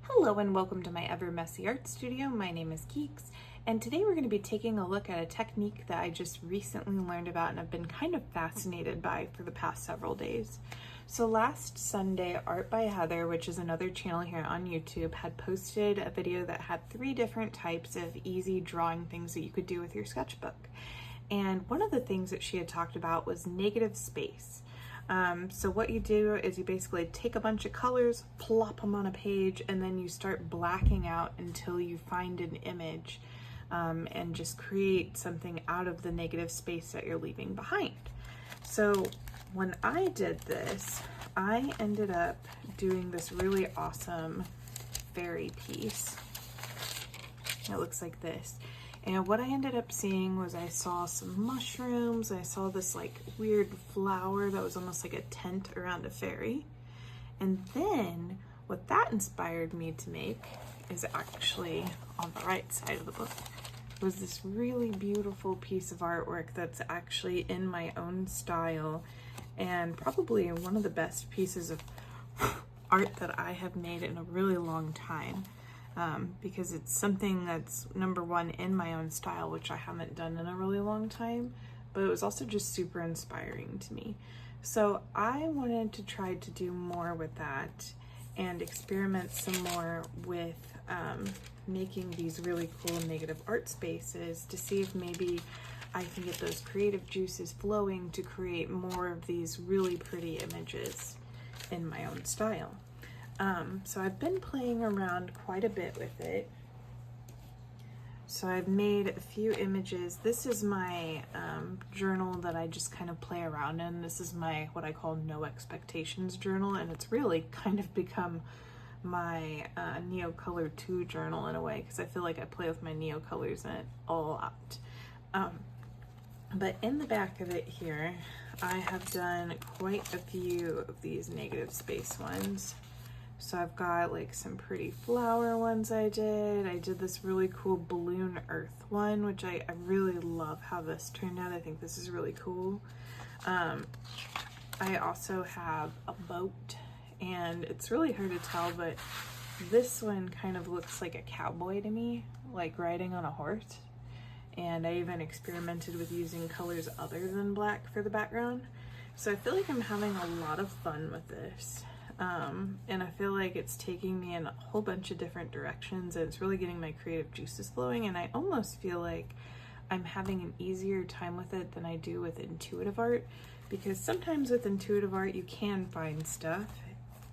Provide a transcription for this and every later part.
Hello and welcome to my Ever Messy Art Studio. My name is Keeks, and today we're going to be taking a look at a technique that I just recently learned about and have been kind of fascinated by for the past several days. So last Sunday, Art by Heather, which is another channel here on YouTube, had posted a video that had 3 different types of easy drawing things that you could do with your sketchbook. And one of the things that she had talked about was negative space. So what you do is you basically take a bunch of colors, plop them on a page, and then you start blacking out until you find an image and just create something out of the negative space that you're leaving behind. So when I did this, I ended up doing this really awesome fairy piece. It looks like this. And what I ended up seeing was I saw some mushrooms, I saw this like weird flower that was almost like a tent around a fairy. And then what that inspired me to make is actually on the right side of the book. It was this really beautiful piece of artwork that's actually in my own style and probably one of the best pieces of art that I have made in a really long time. Because it's something that's number one in my own style, which I haven't done in a really long time, but it was also just super inspiring to me. So I wanted to try to do more with that and experiment some more with making these really cool negative art spaces to see if maybe I can get those creative juices flowing to create more of these really pretty images in my own style. So I've been playing around quite a bit with it. So I've made a few images. This is my journal that I just kind of play around in. This is my what I call no expectations journal, and it's really kind of become my Neocolor 2 journal in a way, because I feel like I play with my Neocolors in it a lot. But in the back of it here, I have done quite a few of these negative space ones. So I've got like some pretty flower ones I did this really cool balloon earth one, which I really love how this turned out. I think this is really cool. I also have a boat, and it's really hard to tell, but this one kind of looks like a cowboy to me, like riding on a horse. And I even experimented with using colors other than black for the background. So I feel like I'm having a lot of fun with this. And I feel like it's taking me in a whole bunch of different directions, and it's really getting my creative juices flowing, and I almost feel like I'm having an easier time with it than I do with intuitive art, because sometimes with intuitive art you can find stuff,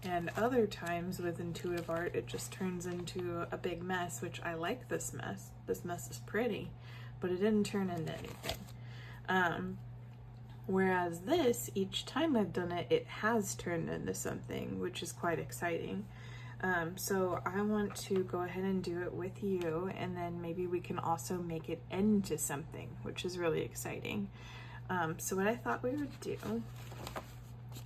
and other times with intuitive art it just turns into a big mess, which I like this mess. This mess is pretty, but it didn't turn into anything. Whereas this, each time I've done it, it has turned into something, which is quite exciting. So I want to go ahead and do it with you, and then maybe we can also make it into something, which is really exciting. So what I thought we would do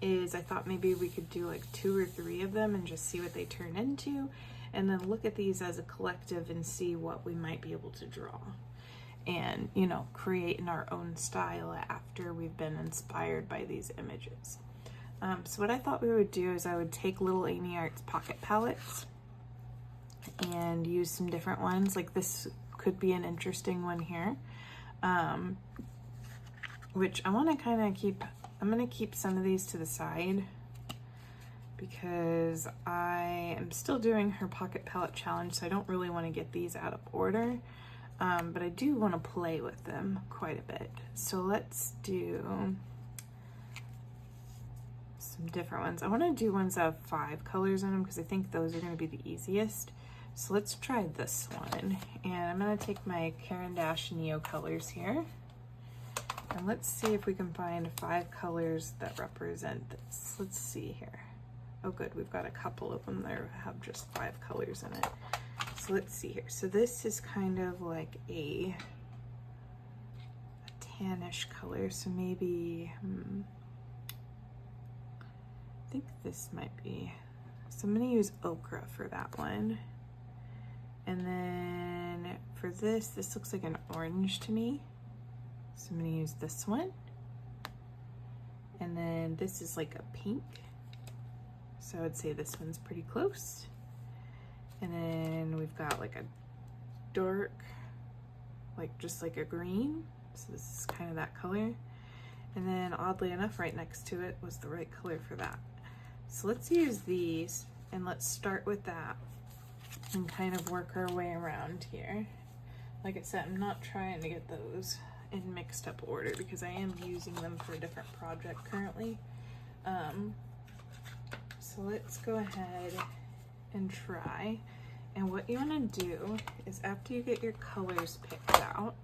is I thought maybe we could do like 2 or 3 of them and just see what they turn into, and then look at these as a collective and see what we might be able to draw. And, you know, create in our own style after we've been inspired by these images. So what I thought we would do is I would take Little Amy Art's pocket palettes and use some different ones. Like this could be an interesting one here, which I want to kind of keep. I'm going to keep some of these to the side because I am still doing her pocket palette challenge, so I don't really want to get these out of order. But I do want to play with them quite a bit. So let's do some different ones. I want to do ones that have 5 colors in them because I think those are going to be the easiest. So let's try this one. And I'm going to take my Caran d'Ache Neocolors here. And let's see if we can find 5 colors that represent this. Let's see here. Oh good, we've got a couple of them that have just 5 colors in it. So let's see here. So this is kind of like a tannish color. So maybe, I think this might be, so I'm gonna use ochre for that one. And then for this looks like an orange to me. So I'm gonna use this one. And then this is like a pink. So I would say this one's pretty close. And then we've got like a dark, like just like a green. So this is kind of that color. And then oddly enough, right next to it was the right color for that. So let's use these and let's start with that and kind of work our way around here. Like I said, I'm not trying to get those in mixed up order because I am using them for a different project currently. So let's go ahead and try. And what you want to do is after you get your colors picked out,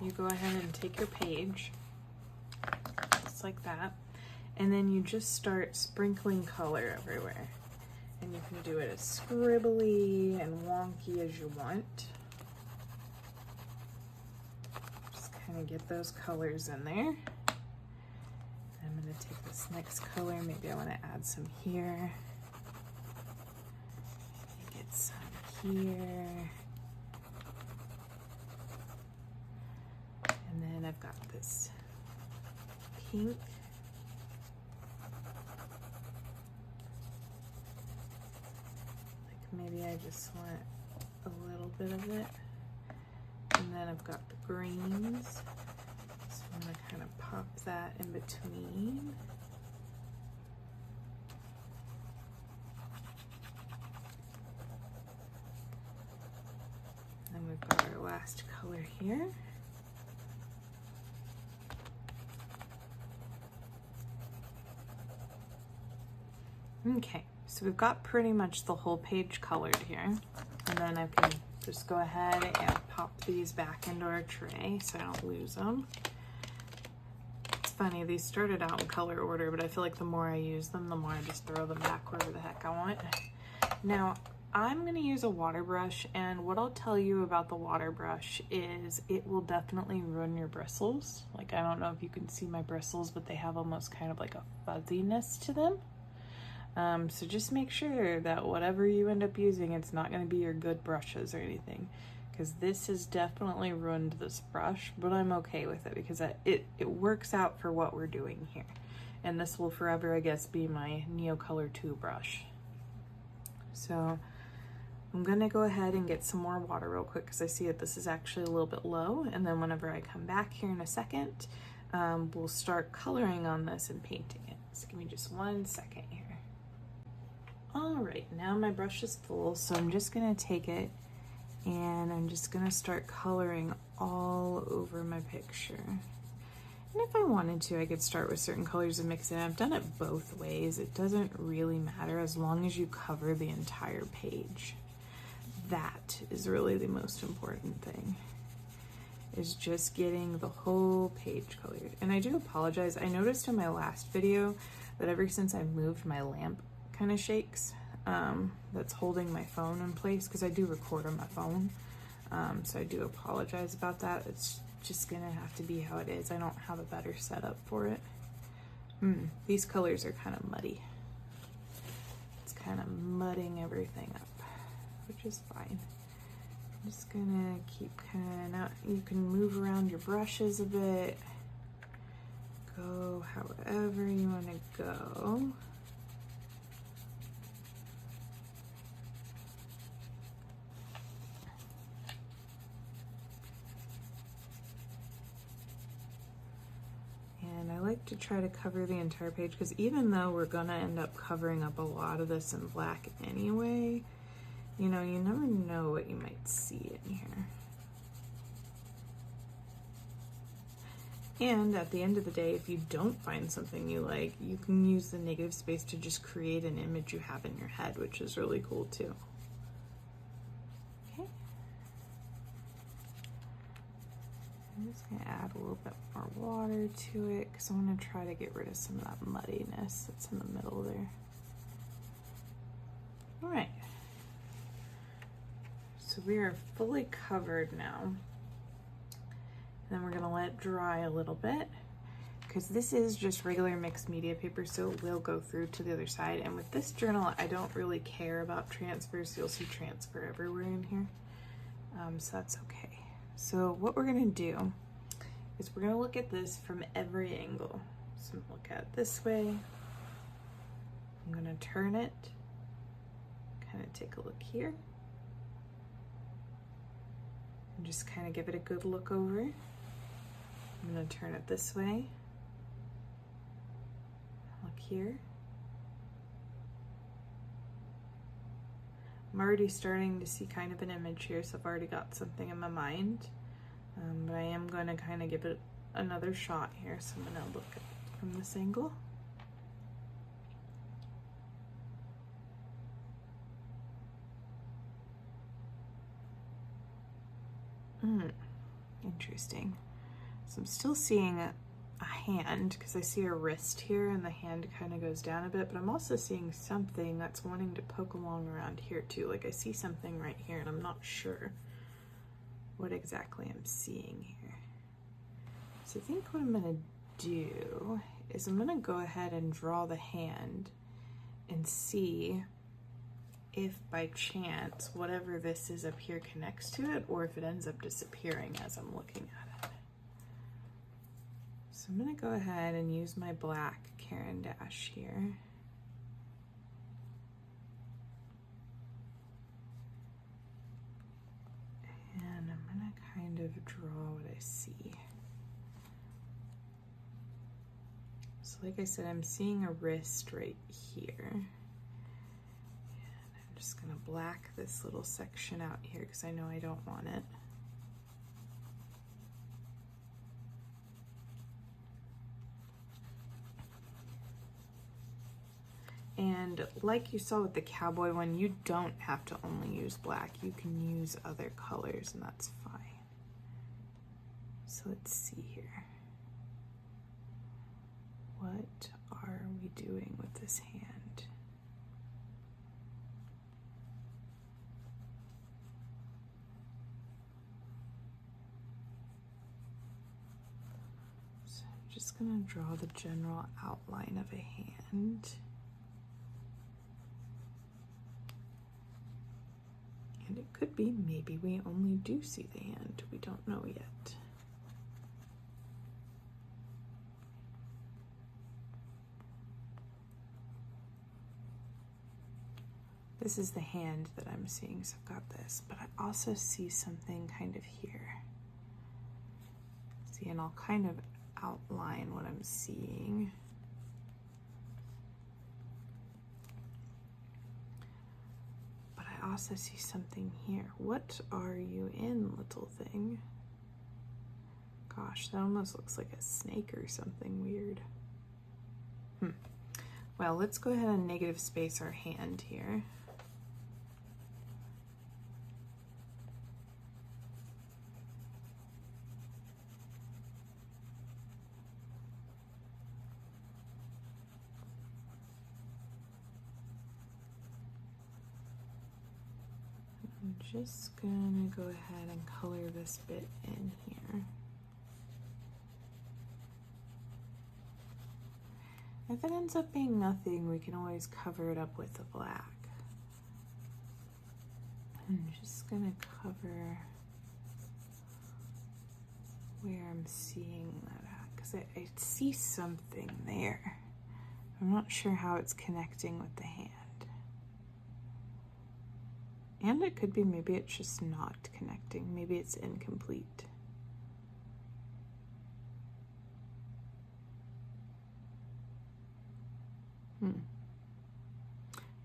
you go ahead and take your page, just like that, and then you just start sprinkling color everywhere. And you can do it as scribbly and wonky as you want. Just kind of get those colors in there. I'm going to take this next color, maybe I want to add some here. Get some here. And then I've got this pink. Like maybe I just want a little bit of it. And then I've got the greens. So I'm going to kind of pop that in between. And we've got our last color here. Okay, so we've got pretty much the whole page colored here. And then I can just go ahead and pop these back into our tray so I don't lose them. It's funny, these started out in color order, but I feel like the more I use them, the more I just throw them back wherever the heck I want. Now, I'm gonna use a water brush, and what I'll tell you about the water brush is it will definitely ruin your bristles. Like, I don't know if you can see my bristles, but they have almost kind of like a fuzziness to them. So just make sure that whatever you end up using, it's not going to be your good brushes or anything, because this has definitely ruined this brush, but I'm okay with it because it works out for what we're doing here. And this will forever, I guess, be my Neocolor 2 brush. So I'm going to go ahead and get some more water real quick because I see that this is actually a little bit low. And then whenever I come back here in a second, we'll start coloring on this and painting it. So give me just 1 second here. All right, now my brush is full, so I'm just gonna take it and I'm just gonna start coloring all over my picture. And if I wanted to, I could start with certain colors and mix it. I've done it both ways. It doesn't really matter as long as you cover the entire page. That is really the most important thing, is just getting the whole page colored. And I do apologize. I noticed in my last video that ever since I moved, my lamp kind of shakes. That's holding my phone in place because I do record on my phone. So I do apologize about that. It's just gonna have to be how it is. I don't have a better setup for it. These colors are kind of muddy. It's kind of mudding everything up, which is fine. I'm just gonna keep kind of, you can move around your brushes a bit. Go however you want to go. And I like to try to cover the entire page because even though we're gonna end up covering up a lot of this in black anyway, you know, you never know what you might see in here. And at the end of the day, if you don't find something you like, you can use the negative space to just create an image you have in your head, which is really cool too. Okay. I'm just gonna add a little bit more water to it because I want to try to get rid of some of that muddiness that's in the middle there. All right. So we are fully covered now. And then we're gonna let it dry a little bit because this is just regular mixed media paper, so it will go through to the other side. And with this journal, I don't really care about transfer, so you'll see transfer everywhere in here. So that's okay. So what we're gonna do is we're gonna look at this from every angle. So I'm gonna look at it this way. I'm gonna turn it kind of take a look here. And just kind of give it a good look over. I'm going to turn it this way. Look here. I'm already starting to see kind of an image here, so I've already got something in my mind. But I am going to kind of give it another shot here, so I'm going to look at it from this angle. Interesting. So I'm still seeing a hand, because I see a wrist here and the hand kind of goes down a bit, but I'm also seeing something that's wanting to poke along around here too. Like I see something right here and I'm not sure what exactly I'm seeing here. So I think what I'm gonna do is I'm gonna go ahead and draw the hand and see if by chance whatever this is up here connects to it, or if it ends up disappearing as I'm looking at it. So I'm gonna go ahead and use my black Caran d'Ache here. And I'm gonna kind of draw what I see. So like I said, I'm seeing a wrist right here. And I'm just gonna black this little section out here because I know I don't want it. And like you saw with the cowboy one, you don't have to only use black. You can use other colors and that's fine. So let's see here. What are we doing with this hand? So I'm just gonna draw the general outline of a hand. And it could be maybe we only do see the hand. We don't know yet. This is the hand that I'm seeing, so I've got this, but I also see something kind of here. See, and I'll kind of outline what I'm seeing. But I also see something here. What are you in, little thing? Gosh, that almost looks like a snake or something weird. Well, let's go ahead and negative space our hand here. I'm just gonna go ahead and color this bit in here. If it ends up being nothing, we can always cover it up with the black. I'm just gonna cover where I'm seeing that at, because I see something there. I'm not sure how it's connecting with the hand. And it could be maybe it's just not connecting. Maybe it's incomplete.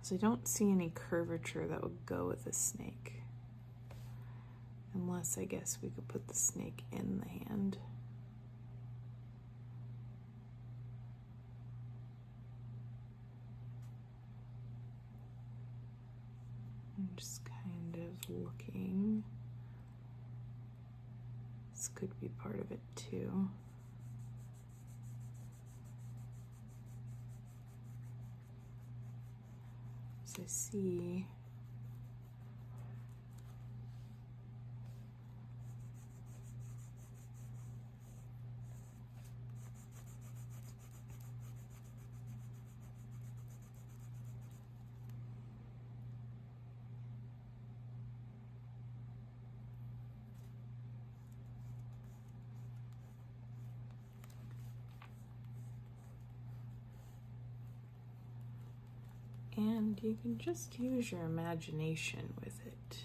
So I don't see any curvature that would go with a snake. Unless I guess we could put the snake in the hand. I'm just kind of looking. This could be part of it too. So I see And you can just use your imagination with it.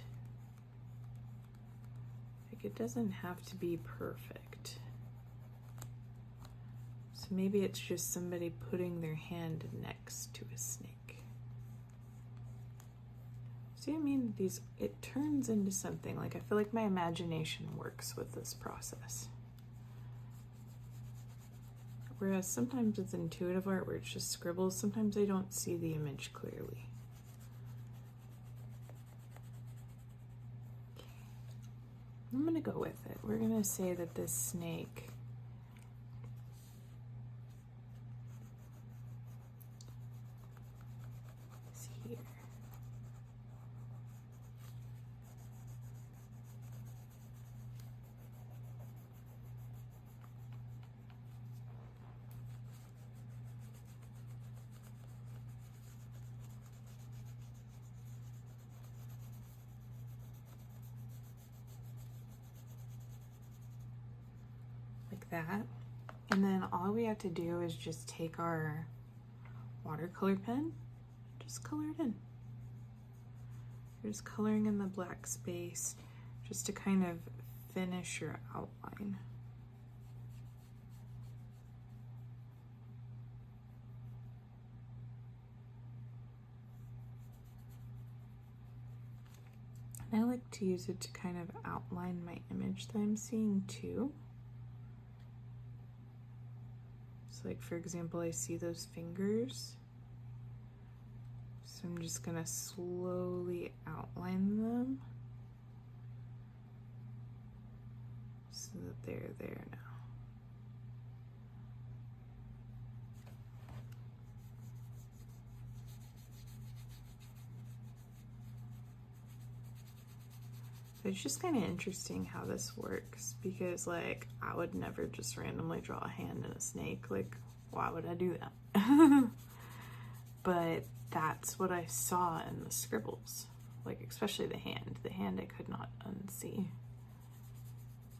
Like, it doesn't have to be perfect. So maybe it's just somebody putting their hand next to a snake. See, I mean, it turns into something. Like, I feel like my imagination works with this process. Whereas sometimes it's intuitive art where it's just scribbles, sometimes I don't see the image clearly. Okay. I'm gonna go with it. We're gonna say that this snake is here. Like that. And then all we have to do is just take our watercolor pen, just color it in. You're just coloring in the black space just to kind of finish your outline. And I like to use it to kind of outline my image that I'm seeing too. So like, for example, I see those fingers. So I'm just gonna slowly outline them so that they're there now. It's just kind of interesting how this works because, like, I would never just randomly draw a hand in a snake. Like, why would I do that? But that's what I saw in the scribbles. Like, especially the hand. The hand I could not unsee.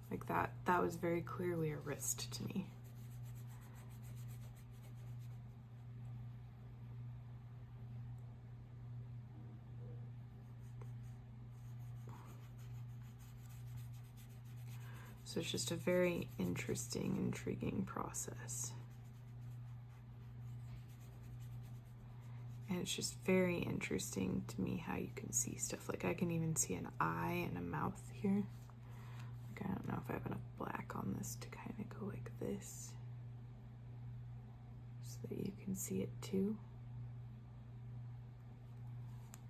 Like, that was very clearly a wrist to me. So it's just a very interesting, intriguing process. And it's just very interesting to me how you can see stuff. Like, I can even see an eye and a mouth here. Like, I don't know if I have enough black on this to kind of go like this, so that you can see it too.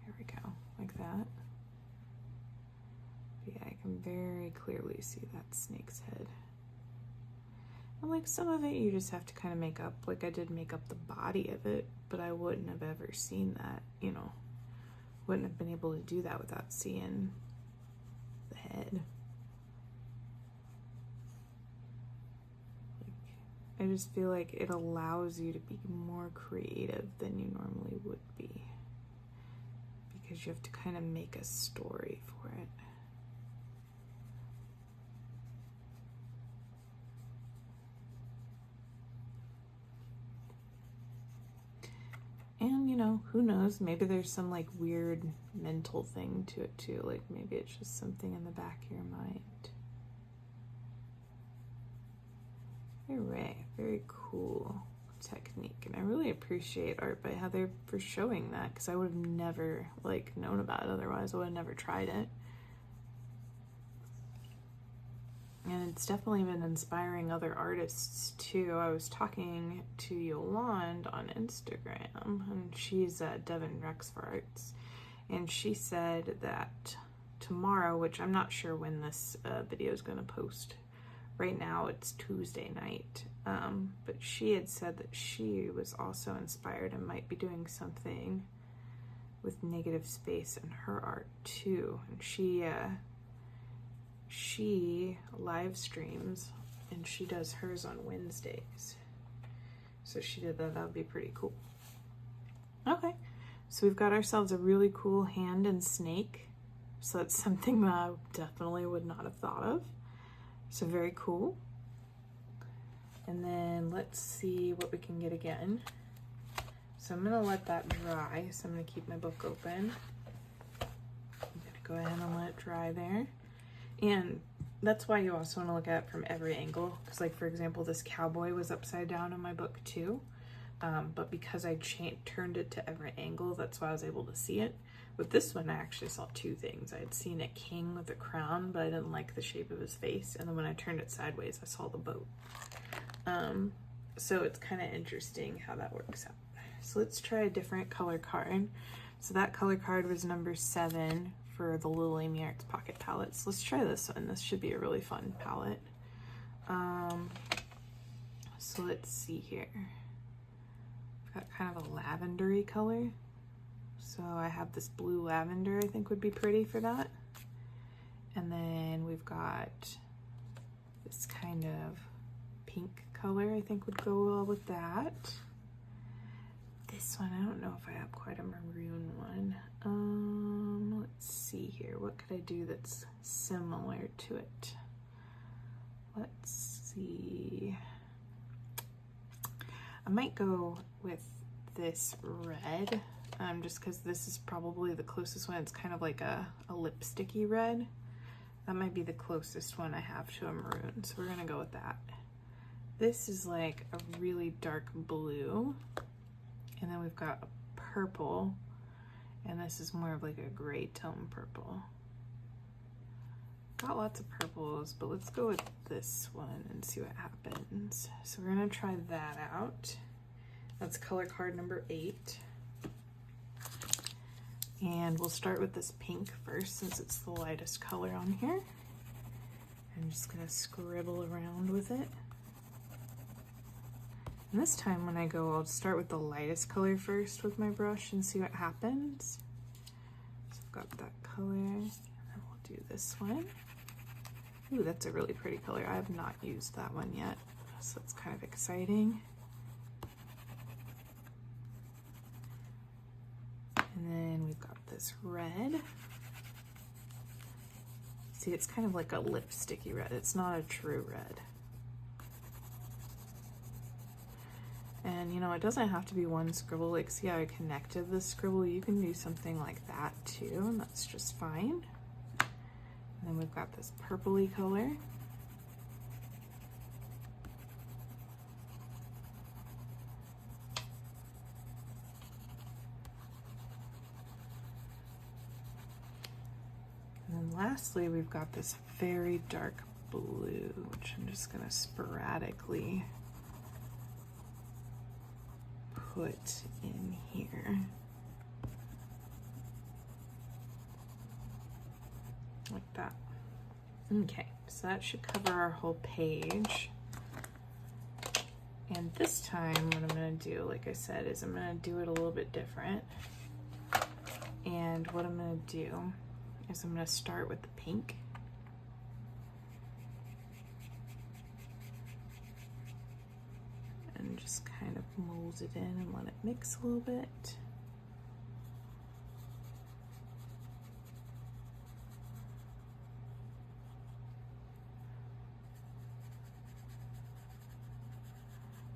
There we go, like that. Yeah, I can very clearly see that snake's head. And like, some of it you just have to kind of make up. Like, I did make up the body of it, but I wouldn't have ever seen that, you know. Wouldn't have been able to do that without seeing the head. Like, I just feel like it allows you to be more creative than you normally would be, because you have to kind of make a story for it. And, you know, who knows, maybe there's some like weird mental thing to it too. Like, maybe it's just something in the back of your mind. Very cool technique. And I really appreciate Art by Heather for showing that, because I would have never like known about it otherwise. I would have never tried it. And it's definitely been inspiring other artists too. I was talking to Yolande on Instagram, and she's Devin Rex for Arts, and she said that tomorrow, which I'm not sure when this video is going to post. Right now it's Tuesday night, but she had said that she was also inspired and might be doing something with negative space in her art too. And she live streams, and she does hers on Wednesdays. So she did that. That would be pretty cool. Okay, so we've got ourselves a really cool hand and snake. So that's something that I definitely would not have thought of. So very cool. And then let's see what we can get again. So I'm gonna let that dry. So I'm gonna keep my book open. I'm gonna go ahead and let it dry there. And that's why you also want to look at it from every angle. Because like, for example, this cowboy was upside down in my book too. But because I turned it to every angle, that's why I was able to see it. With this one, I actually saw two things. I had seen a king with a crown, but I didn't like the shape of his face. And then when I turned it sideways, I saw the boat. So it's kind of interesting how that works out. So let's try a different color card. So that color card was number 7 for the Little Amy Arts Pocket Palettes. Let's try this one. This should be a really fun palette. So let's see here. I've got kind of a lavendery color. So I have this blue lavender I think would be pretty for that. And then we've got this kind of pink color I think would go well with that. This one, I don't know if I have quite a maroon one. Let's see here. What could I do that's similar to it? Let's see. I might go with this red, just because this is probably the closest one. It's kind of like a lipsticky red. That might be the closest one I have to a maroon, so we're gonna go with that. This is like a really dark blue. And then we've got a purple, and this is more of like a gray tone purple. Got lots of purples, but let's go with this one and see what happens. So we're gonna try that out. That's color card number 8. And we'll start with this pink first since it's the lightest color on here. I'm just gonna scribble around with it. And this time when I go, I'll start with the lightest color first with my brush and see what happens. So I've got that color, and then we'll do this one. Ooh, that's a really pretty color. I have not used that one yet, so it's kind of exciting. And then we've got this red. See, it's kind of like a lipsticky red. It's not a true red. And you know, it doesn't have to be one scribble. Like, see how I connected this scribble? You can do something like that too, and that's just fine. And then we've got this purpley color. And then lastly, we've got this very dark blue, which I'm just gonna sporadically put in here. Like that. Okay, so that should cover our whole page. And this time what I'm gonna do, like I said, is I'm gonna do it a little bit different. And what I'm gonna do is I'm gonna start with the pink. And just kind of mold it in and let it mix a little bit.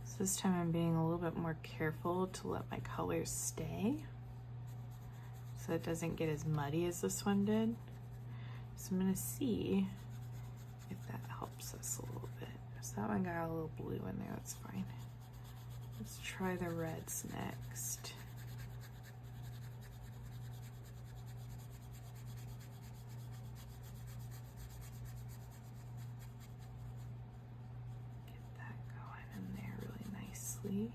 So this time I'm being a little bit more careful to let my colors stay so it doesn't get as muddy as this one did. So I'm gonna see if that helps us a little bit. So that one got a little blue in there, that's fine. Let's try the reds next. Get that going in there really nicely.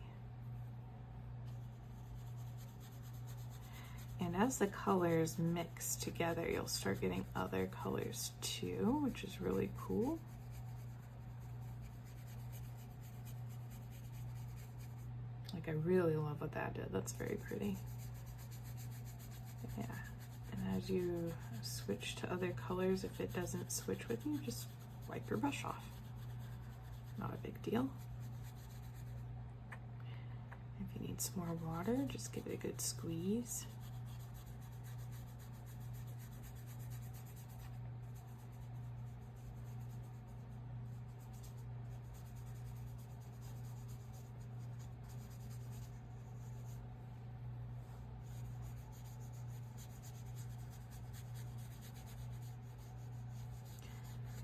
And as the colors mix together, you'll start getting other colors too, which is really cool. Like, I really love what that did. That's very pretty. Yeah. And as you switch to other colors, if it doesn't switch with you, just wipe your brush off. Not a big deal. If you need some more water, just give it a good squeeze.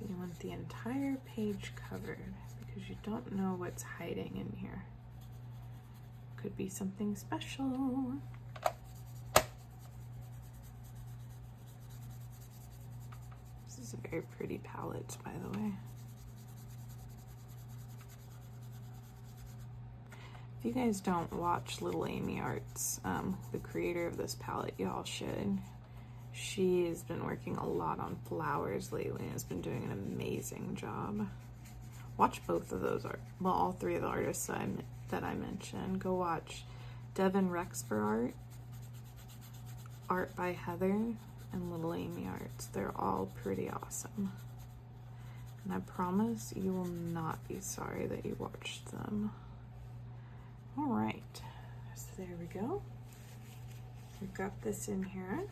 So you want the entire page covered because you don't know what's hiding in here. Could be something special. This is a very pretty palette, by the way. If you guys don't watch Little Amy Arts, the creator of this palette, y'all should. She has been working a lot on flowers lately and has been doing an amazing job. Watch both of those well, all three of the artists that I mentioned. Go watch Devin Rexford Art, Art by Heather, and Little Amy Arts. They're all pretty awesome. And I promise you will not be sorry that you watched them. All right, so there we go. We've got this in here.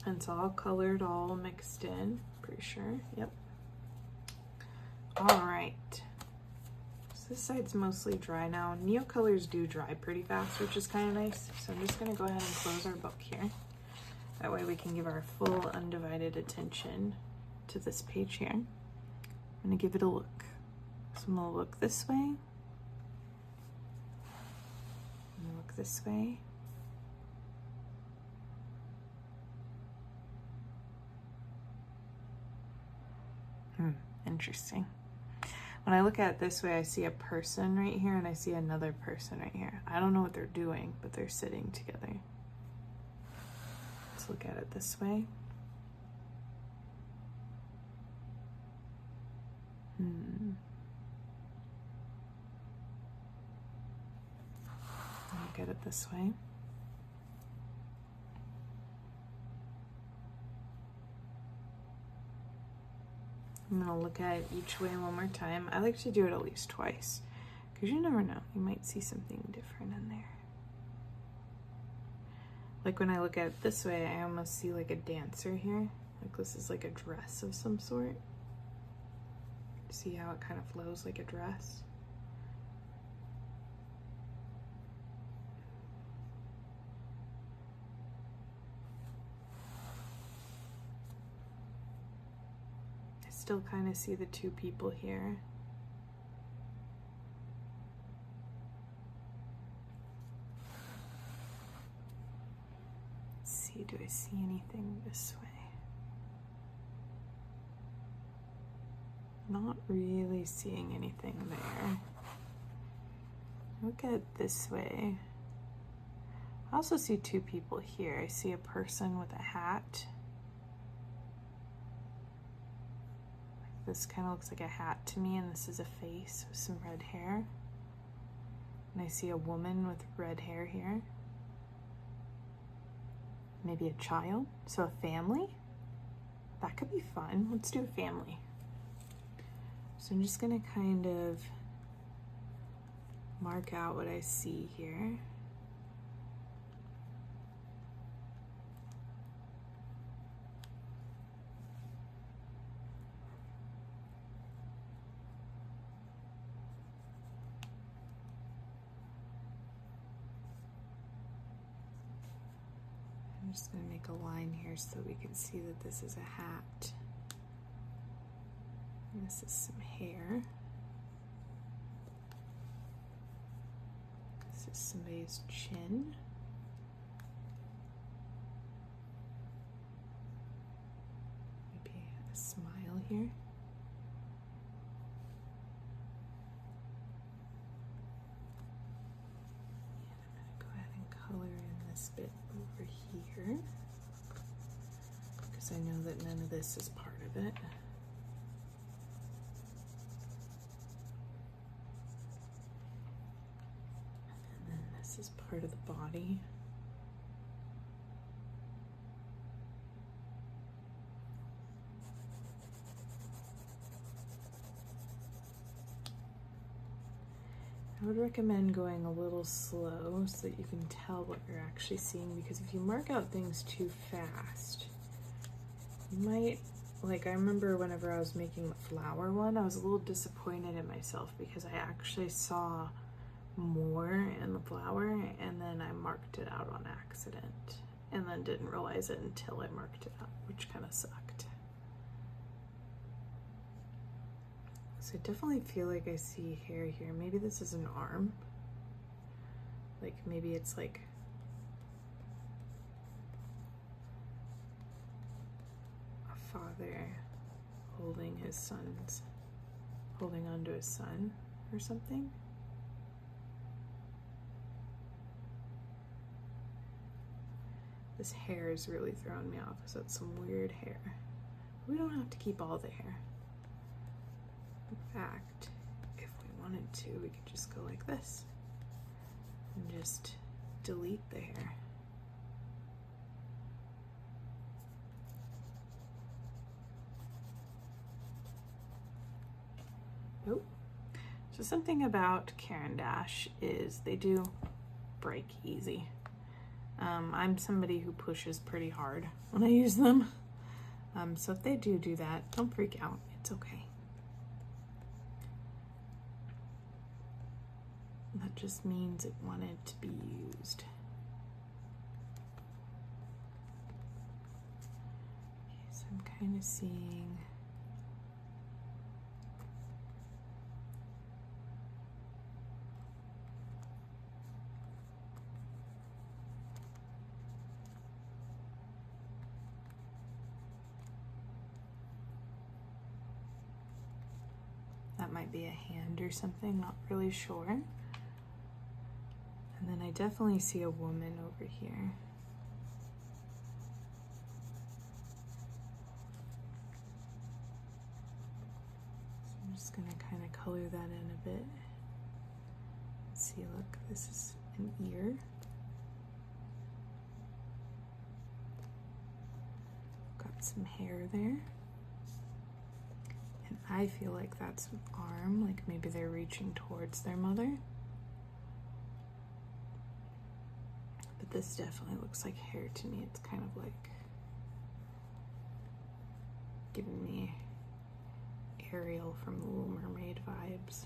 And it's all colored, all mixed in, pretty sure, yep. All right, so this side's mostly dry now. Neocolors do dry pretty fast, which is kind of nice. So I'm just gonna go ahead and close our book here. That way we can give our full undivided attention to this page here. I'm gonna give it a look. So I'm gonna look this way. I'm gonna look this way. Interesting. When I look at it this way, I see a person right here and I see another person right here. I don't know what they're doing, but they're sitting together. Let's look at it this way. Look at it this way. I'm gonna look at it each way one more time. I like to do it at least twice, because you never know, you might see something different in there. Like when I look at it this way, I almost see like a dancer here. Like this is like a dress of some sort. See how it kind of flows like a dress? Still kind of see the two people here. Let's see, do I see anything this way? Not really seeing anything there. Look at it this way. I also see two people here. I see a person with a hat. This kind of looks like a hat to me, and this is a face with some red hair. And I see a woman with red hair here. Maybe a child, so a family. That could be fun. Let's do a family. So I'm just gonna kind of mark out what I see here. I'm just going to make a line here so we can see that this is a hat. And this is some hair. This is somebody's chin. Maybe a smile here. Color in this bit over here, because I know that none of this is part of it. And then this is part of the body. I would recommend going a little slow so that you can tell what you're actually seeing, because if you mark out things too fast, you might, like I remember whenever I was making the flower one, I was a little disappointed in myself because I actually saw more in the flower and then I marked it out on accident and then didn't realize it until I marked it out, which kind of sucked. So I definitely feel like I see hair here. Maybe this is an arm. Like maybe it's like a father holding onto his son or something. This hair is really throwing me off, so it's some weird hair. We don't have to keep all the hair. In fact, if we wanted to, we could just go like this and just delete the hair. Nope. So something about Caran d'Ache is they do break easy. I'm somebody who pushes pretty hard when I use them. So if they do that, don't freak out. It's okay. That just means it wanted to be used. Okay, so I'm kind of seeing that might be a hand or something, not really sure. And then I definitely see a woman over here. So I'm just gonna kind of color that in a bit. See, look, this is an ear. Got some hair there. And I feel like that's an arm, like maybe they're reaching towards their mother. But this definitely looks like hair to me. It's kind of like giving me Ariel from The Little Mermaid vibes.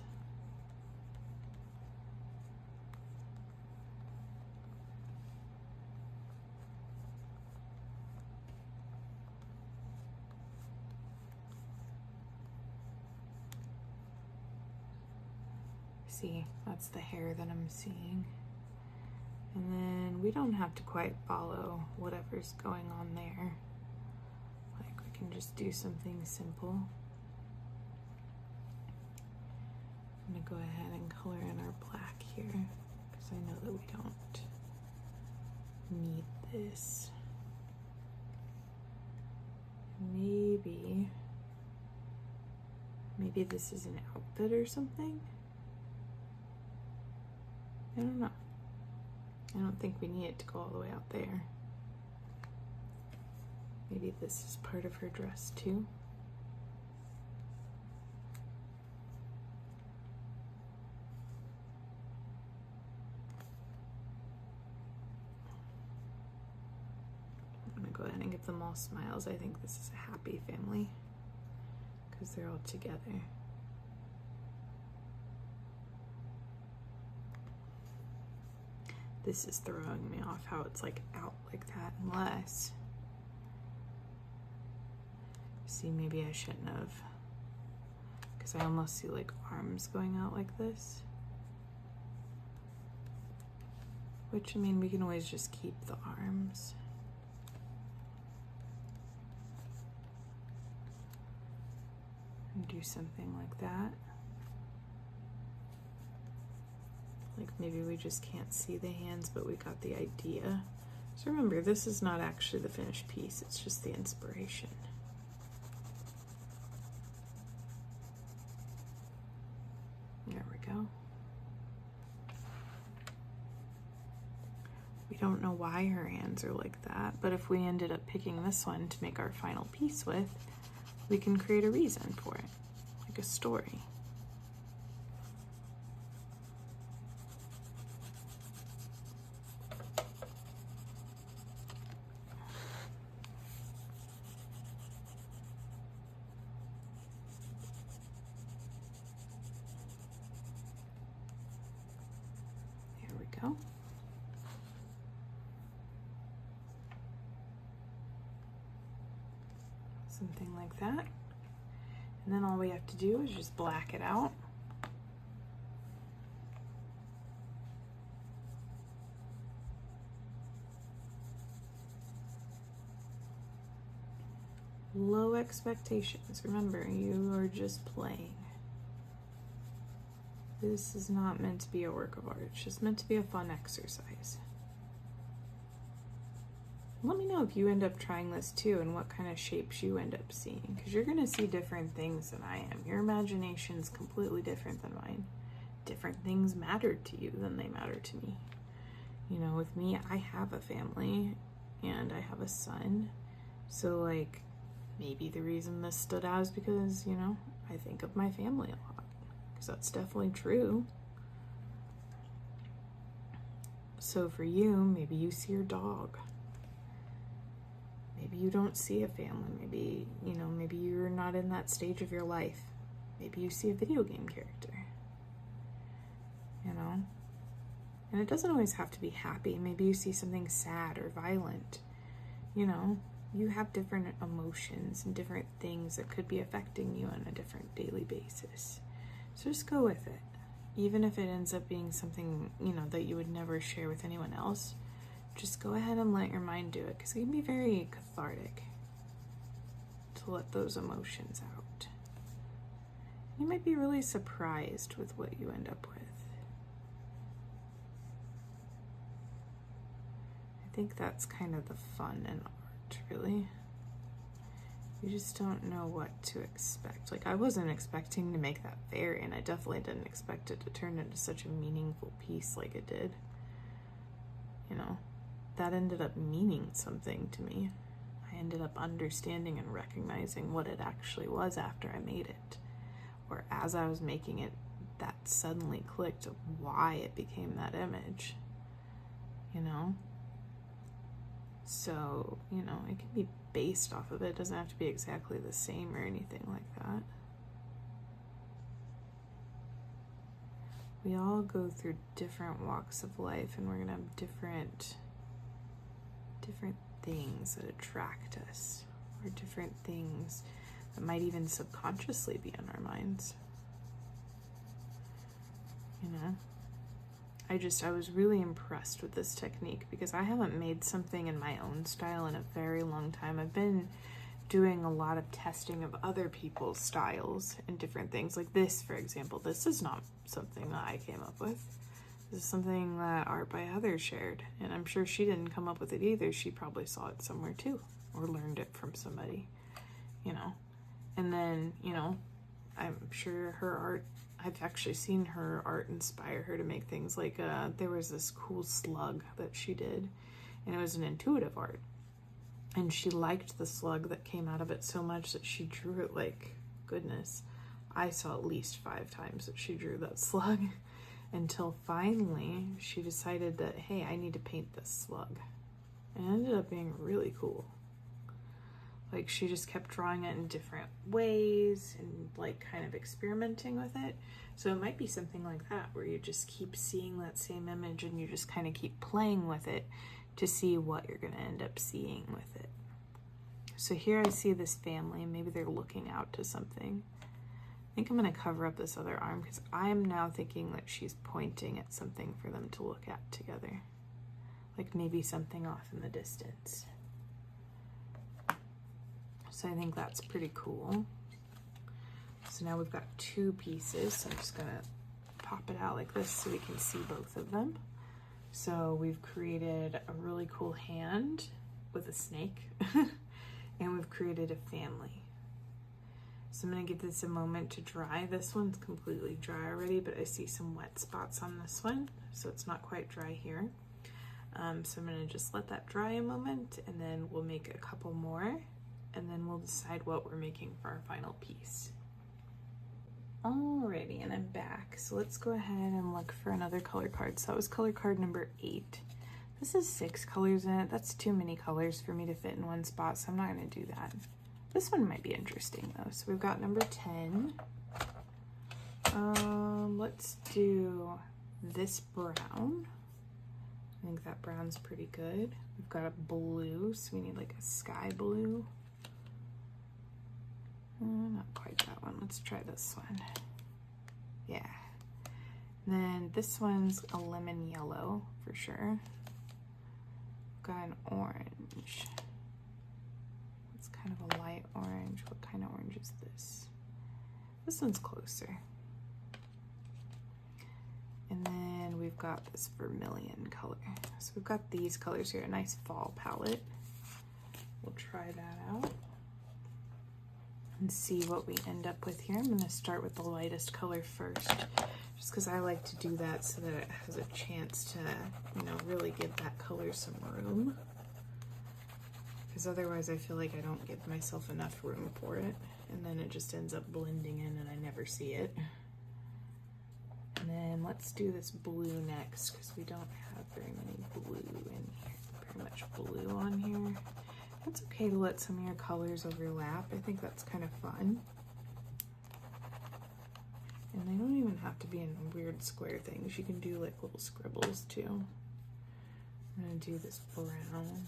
See, that's the hair that I'm seeing. And then we don't have to quite follow whatever's going on there. Like we can just do something simple. I'm gonna go ahead and color in our black here because I know that we don't need this. Maybe this is an outfit or something. I don't know. I don't think we need it to go all the way out there. Maybe this is part of her dress too. I'm gonna go ahead and give them all smiles. I think this is a happy family because they're all together. This is throwing me off how it's like out like that, unless, see, maybe I shouldn't have, because I almost see like arms going out like this, which I mean we can always just keep the arms. And do something like that. Like maybe we just can't see the hands, but we got the idea. So remember, this is not actually the finished piece, it's just the inspiration. There we go. We don't know why her hands are like that, but if we ended up picking this one to make our final piece with, we can create a reason for it, like a story. Go. Something like that. And then all we have to do is just black it out. Low expectations. Remember, you are just playing. This is not meant to be a work of art. It's just meant to be a fun exercise. Let me know if you end up trying this too and what kind of shapes you end up seeing, because you're going to see different things than I am. Your imagination's completely different than mine. Different things matter to you than they matter to me. You know, with me, I have a family and I have a son. So like, maybe the reason this stood out is because, you know, I think of my family a lot. Because that's definitely true. So for you, maybe you see your dog. Maybe you don't see a family. Maybe, you know, maybe you're not in that stage of your life. Maybe you see a video game character. You know? And it doesn't always have to be happy. Maybe you see something sad or violent. You know, you have different emotions and different things that could be affecting you on a different daily basis. So just go with it. Even if it ends up being something, you know, that you would never share with anyone else, just go ahead and let your mind do it, because it can be very cathartic to let those emotions out. You might be really surprised with what you end up with. I think that's kind of the fun in art, really. You just don't know what to expect. Like, I wasn't expecting to make that fairy, and I definitely didn't expect it to turn into such a meaningful piece like it did. You know, that ended up meaning something to me. I ended up understanding and recognizing what it actually was after I made it. Or as I was making it, that suddenly clicked of why it became that image. You know? So, you know, it can be based off of it. It doesn't have to be exactly the same or anything like that. We all go through different walks of life, and we're gonna have different things that attract us, or different things that might even subconsciously be in our minds. You know? I was really impressed with this technique, because I haven't made something in my own style in a very long time. I've been doing a lot of testing of other people's styles and different things. Like this, for example. This is not something that I came up with. This is something that Art by Heather shared, and I'm sure she didn't come up with it either. She probably saw it somewhere too, or learned it from somebody, you know. And then, you know, I'm sure her art, I've actually seen her art inspire her to make things like, there was this cool slug that she did, and it was an intuitive art. And she liked the slug that came out of it so much that she drew it like, goodness, I saw at least 5 times that she drew that slug, until finally she decided that, hey, I need to paint this slug. And it ended up being really cool. Like, she just kept drawing it in different ways and like kind of experimenting with it. So it might be something like that, where you just keep seeing that same image and you just kind of keep playing with it to see what you're going to end up seeing with it. So here I see this family, maybe they're looking out to something. I think I'm going to cover up this other arm, because I am now thinking that she's pointing at something for them to look at together. Like maybe something off in the distance. So I think that's pretty cool. So now we've got 2 pieces. So I'm just gonna pop it out like this so we can see both of them. So we've created a really cool hand with a snake, and we've created a family. So I'm gonna give this a moment to dry. This one's completely dry already, but I see some wet spots on this one, so it's not quite dry here. So I'm gonna just let that dry a moment, and then we'll make a couple more, and then we'll decide what we're making for our final piece. Alrighty, and I'm back. So let's go ahead and look for another color card. So that was color card number 8. This is 6 colors in it. That's too many colors for me to fit in one spot, so I'm not gonna do that. This one might be interesting though. So we've got number 10. Let's do this brown. I think that brown's pretty good. We've got a blue, so we need like a sky blue. Not quite that one. Let's try this one. Yeah. And then this one's a lemon yellow for sure. Got an orange. It's kind of a light orange. What kind of orange is this? This one's closer. And then we've got this vermilion color. So we've got these colors here, a nice fall palette. We'll try that out and see what we end up with here. I'm gonna start with the lightest color first, just because I like to do that so that it has a chance to, you know, really give that color some room. Because otherwise I feel like I don't give myself enough room for it, and then it just ends up blending in and I never see it. And then let's do this blue next, because we don't have very many blue in here, very much blue on here. It's okay to let some of your colors overlap. I think that's kind of fun. And they don't even have to be in weird square things. You can do like little scribbles too. I'm gonna do this brown.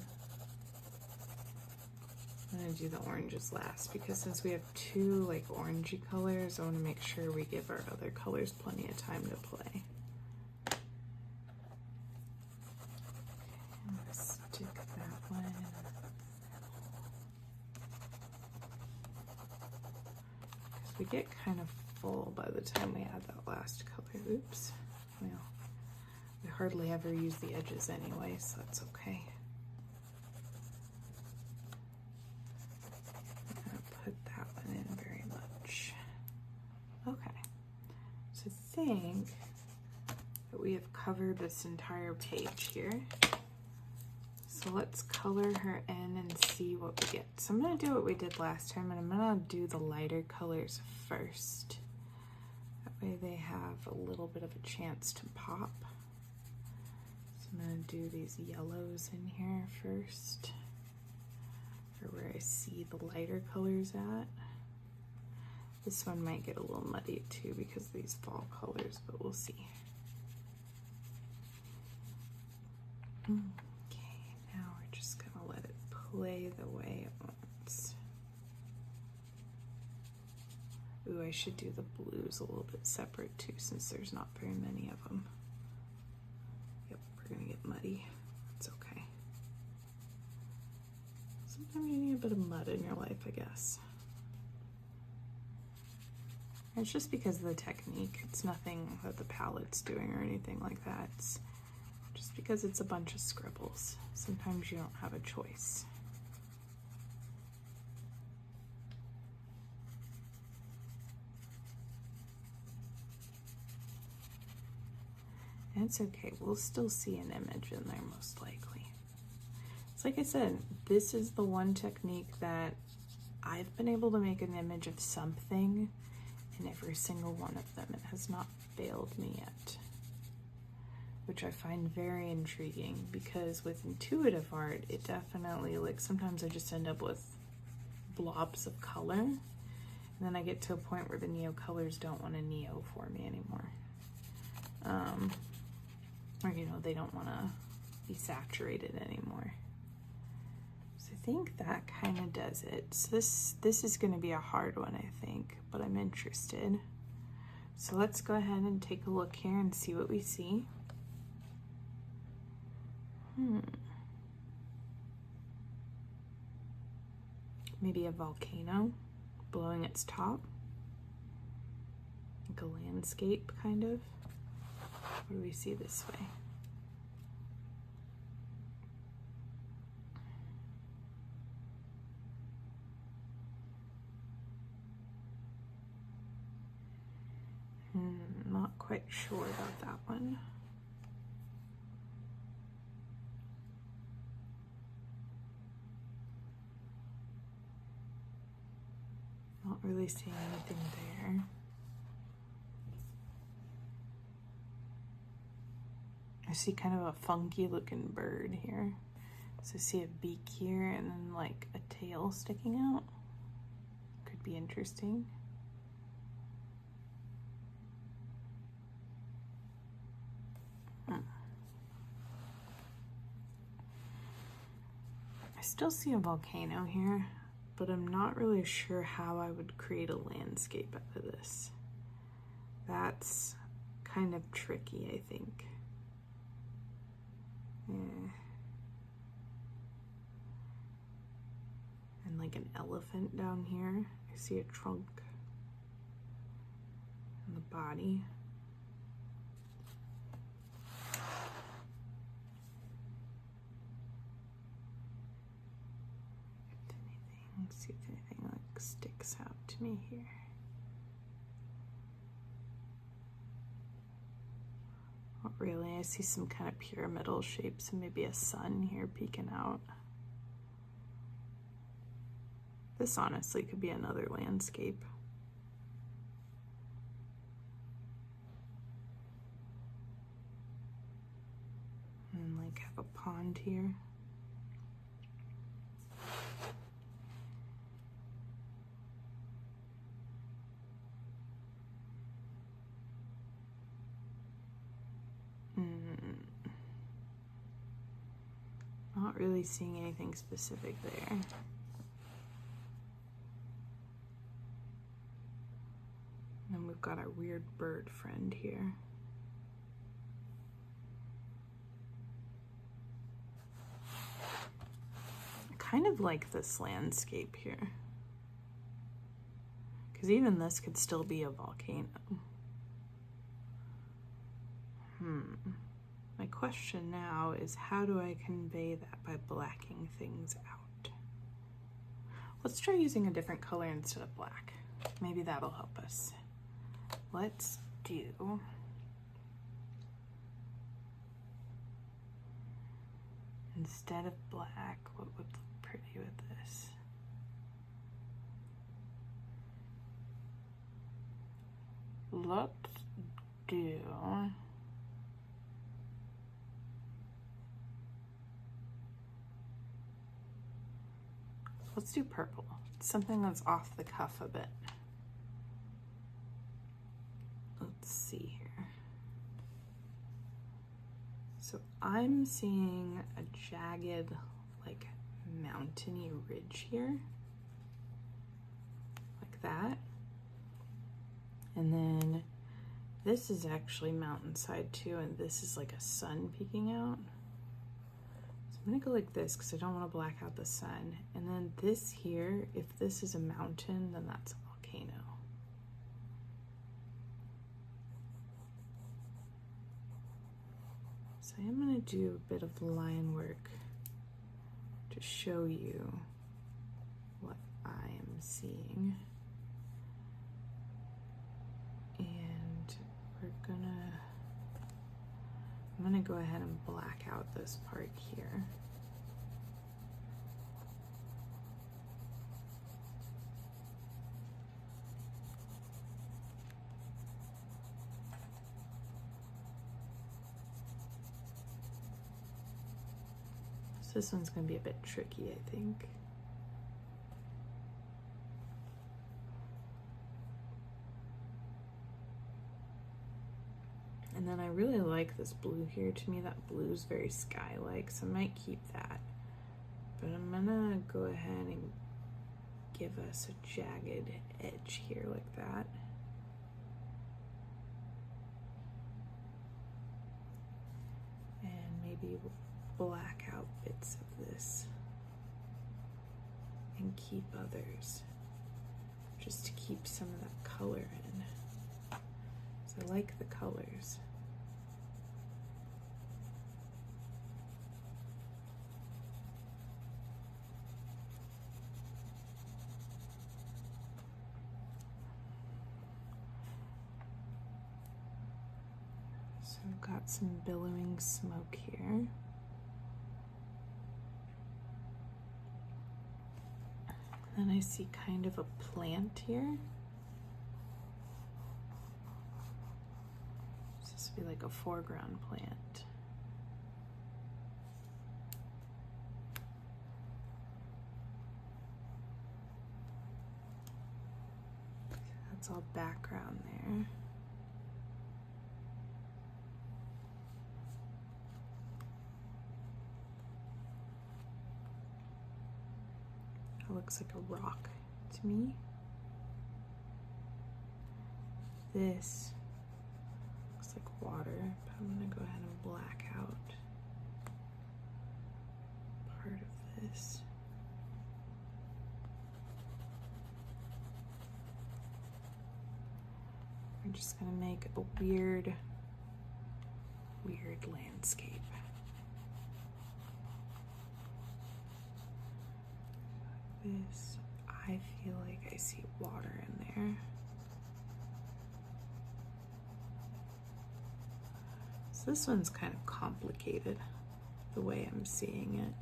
I'm gonna do the oranges last, because since we have two like orangey colors, I want to make sure we give our other colors plenty of time to play. I'm gonna stick that one. Because we get kind of full by the time we add that last color. Oops. Well, we hardly ever use the edges anyway, so that's okay. Put that one in very much. Okay, so I think that we have covered this entire page here. So let's color her in and see what we get. So I'm gonna do what we did last time, and I'm gonna do the lighter colors first. That way they have a little bit of a chance to pop. So I'm gonna do these yellows in here first, where I see the lighter colors at. This one might get a little muddy too because of these fall colors, but we'll see. Okay, now we're just gonna let it play the way it wants. Ooh, I should do the blues a little bit separate too, since there's not very many of them. Yep, we're gonna get muddy. It's okay. Sometimes you need a bit of mud in your life, I guess. And it's just because of the technique. It's nothing that the palette's doing or anything like that. It's just because it's a bunch of scribbles. Sometimes you don't have a choice. And it's okay, we'll still see an image in there most likely. It's like I said, this is the one technique that I've been able to make an image of something in every single one of them. It has not failed me yet, which I find very intriguing, because with intuitive art, it definitely, like, sometimes I just end up with blobs of color, and then I get to a point where the neo colors don't want to neo for me anymore. Or, you know, they don't want to be saturated anymore. So I think that kind of does it. So this is going to be a hard one, I think, but I'm interested. So let's go ahead and take a look here and see what we see. Maybe a volcano blowing its top, like a landscape kind of. What do we see this way? Not quite sure about that one. Not really seeing anything there. I see kind of a funky looking bird here. So I see a beak here and then like a tail sticking out. Could be interesting. I still see a volcano here. but I'm not really sure how I would create a landscape out of this. That's kind of tricky, I think. Yeah. And like an elephant down here. I see a trunk and the body. See if anything like sticks out to me here. Not really. I see some kind of pyramidal shapes and maybe a sun here peeking out. This honestly could be another landscape. And like have a pond here. Not really seeing anything specific there. And then we've got our weird bird friend here. I kind of like this landscape here, because even this could still be a volcano. My question now is, how do I convey that by blacking things out? Let's try using a different color instead of black. Maybe that'll help us. Let's do instead of black, what would look pretty with this? Let's do purple. Something that's off the cuff a bit. Let's see here. So I'm seeing a jagged, like, mountainy ridge here. Like that. And then this is actually mountainside too, and this is like a sun peeking out. I'm gonna go like this because I don't want to black out the sun. And then this here, if this is a mountain, then that's a volcano. So I'm gonna do a bit of line work to show you what I am seeing. And I'm gonna go ahead and black out this part here. So this one's gonna be a bit tricky, I think. And then I really like this blue here. To me, that blue is very sky-like, so I might keep that. But I'm gonna go ahead and give us a jagged edge here like that. And maybe black out bits of this and keep others, just to keep some of that color in. So I like the colors. So I've got some billowing smoke here. Then I see kind of a plant here. This would be like a foreground plant. That's all background there. Kind of looks like a rock to me. This looks like water, but I'm gonna go ahead and black out part of this. We're just gonna make a weird landscape. This, I feel like I see water in there. So this one's kind of complicated, the way I'm seeing it.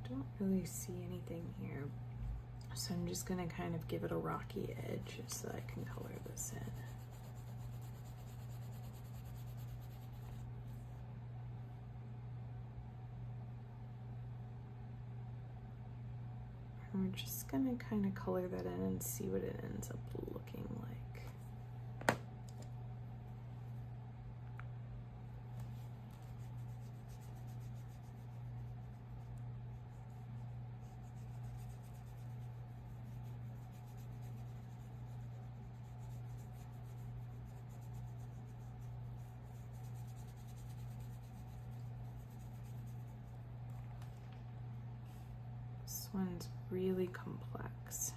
Don't really see anything here, so I'm just gonna kind of give it a rocky edge so that I can color this in. And we're just gonna kind of color that in and see what it ends up looking like. This one's really complex.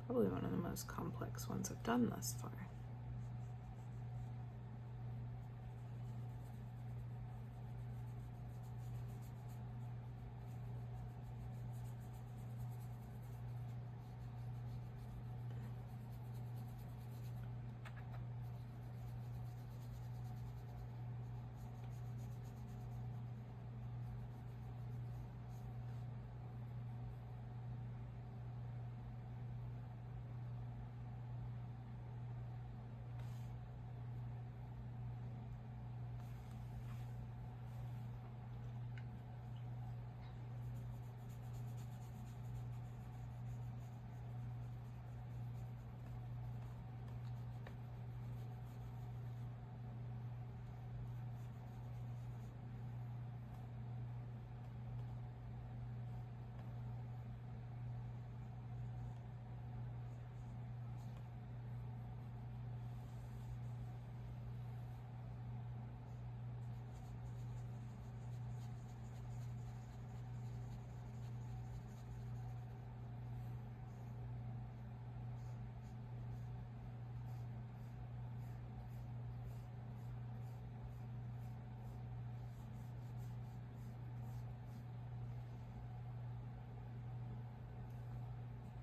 Probably one of the most complex ones I've done thus far.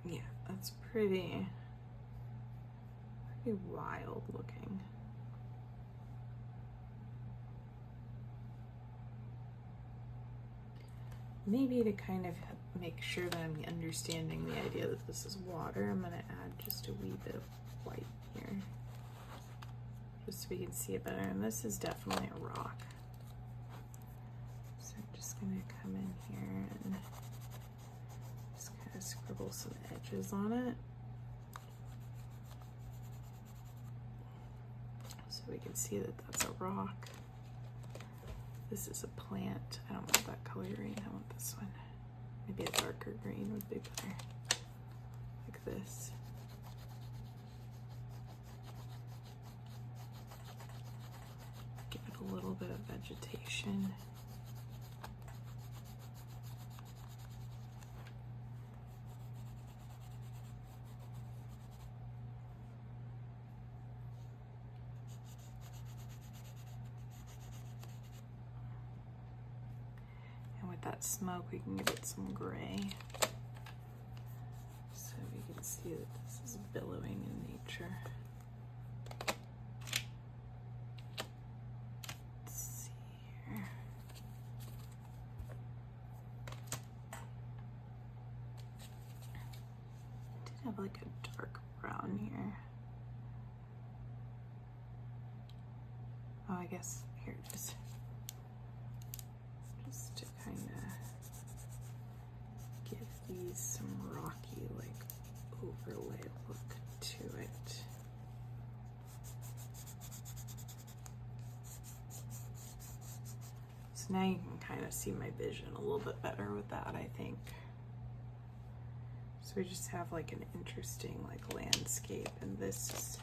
Yeah, that's pretty wild looking. Maybe to kind of make sure that I'm understanding the idea that this is water, I'm gonna add just a wee bit of white here, just so we can see it better. And this is definitely a rock. So I'm just gonna come in here and just kind of scribble some edges on it, so we can see that that's a rock. This is a plant. I don't want that color green, I want this one. Maybe a darker green would be better, like this. Give it a little bit of vegetation. That smoke, we can give it some gray, so we can see that this is billowing in nature. Let's see here. I did have like a dark brown here. Oh, I guess here it is. Just to kind of give these some rocky, like, overlay look to it. So now you can kind of see my vision a little bit better with that, I think. So we just have like an interesting like landscape, and this is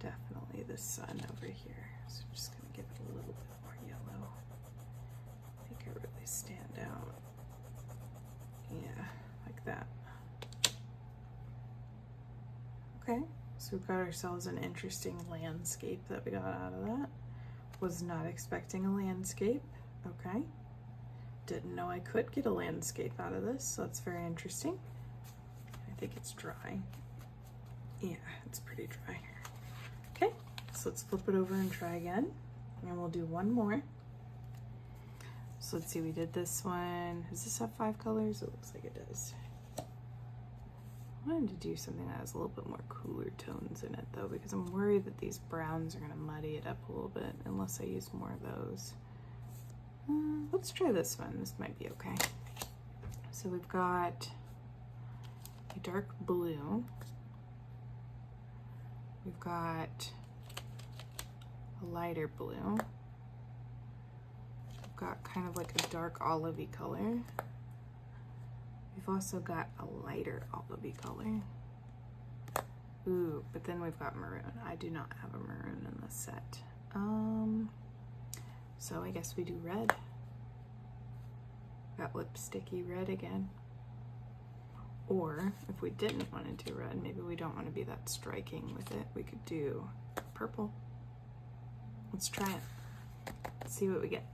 definitely the sun over here. So I'm just gonna give it a little bit more yellow. Make it really stand out. Yeah, like that. Okay, so we've got ourselves an interesting landscape that we got out of that. Was not expecting a landscape, okay. Didn't know I could get a landscape out of this, so that's very interesting. I think it's dry. Yeah, it's pretty dry. Okay, so let's flip it over and try again. And we'll do one more. So let's see, we did this one. Does this have 5 colors? It looks like it does. I wanted to do something that has a little bit more cooler tones in it though, because I'm worried that these browns are gonna muddy it up a little bit unless I use more of those. Let's try this one. This might be okay. So we've got a dark blue. We've got a lighter blue. We've got kind of like a dark olivey color. We've also got a lighter olivey color. Ooh, but then we've got maroon. I do not have a maroon in this set. So I guess we do red. Got lipsticky red again. Or if we didn't want to do red, maybe we don't want to be that striking with it, we could do purple. Let's try it. Let's see what we get.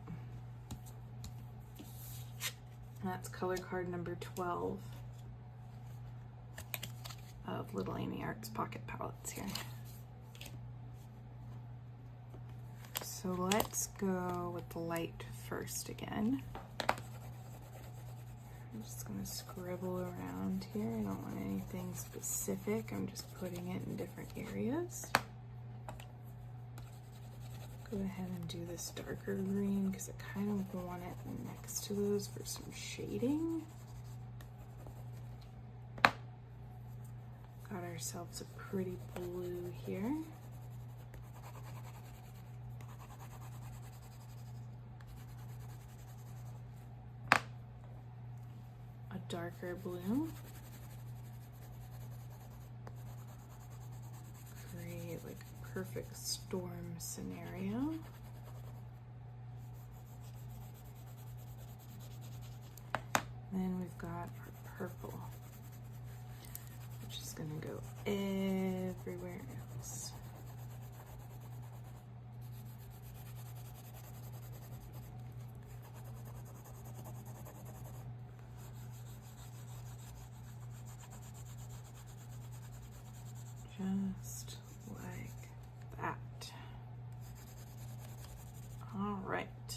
That's color card number 12 of Little Amy Arts Pocket Palettes here. So let's go with the light first again. I'm just gonna scribble around here. I don't want anything specific. I'm just putting it in different areas. Go ahead and do this darker green because I kind of want it next to those for some shading. Got ourselves a pretty blue here. A darker blue. Create like a perfect storm scenario. Then we've got our purple, which is going to go everywhere else. Just like that. All right. So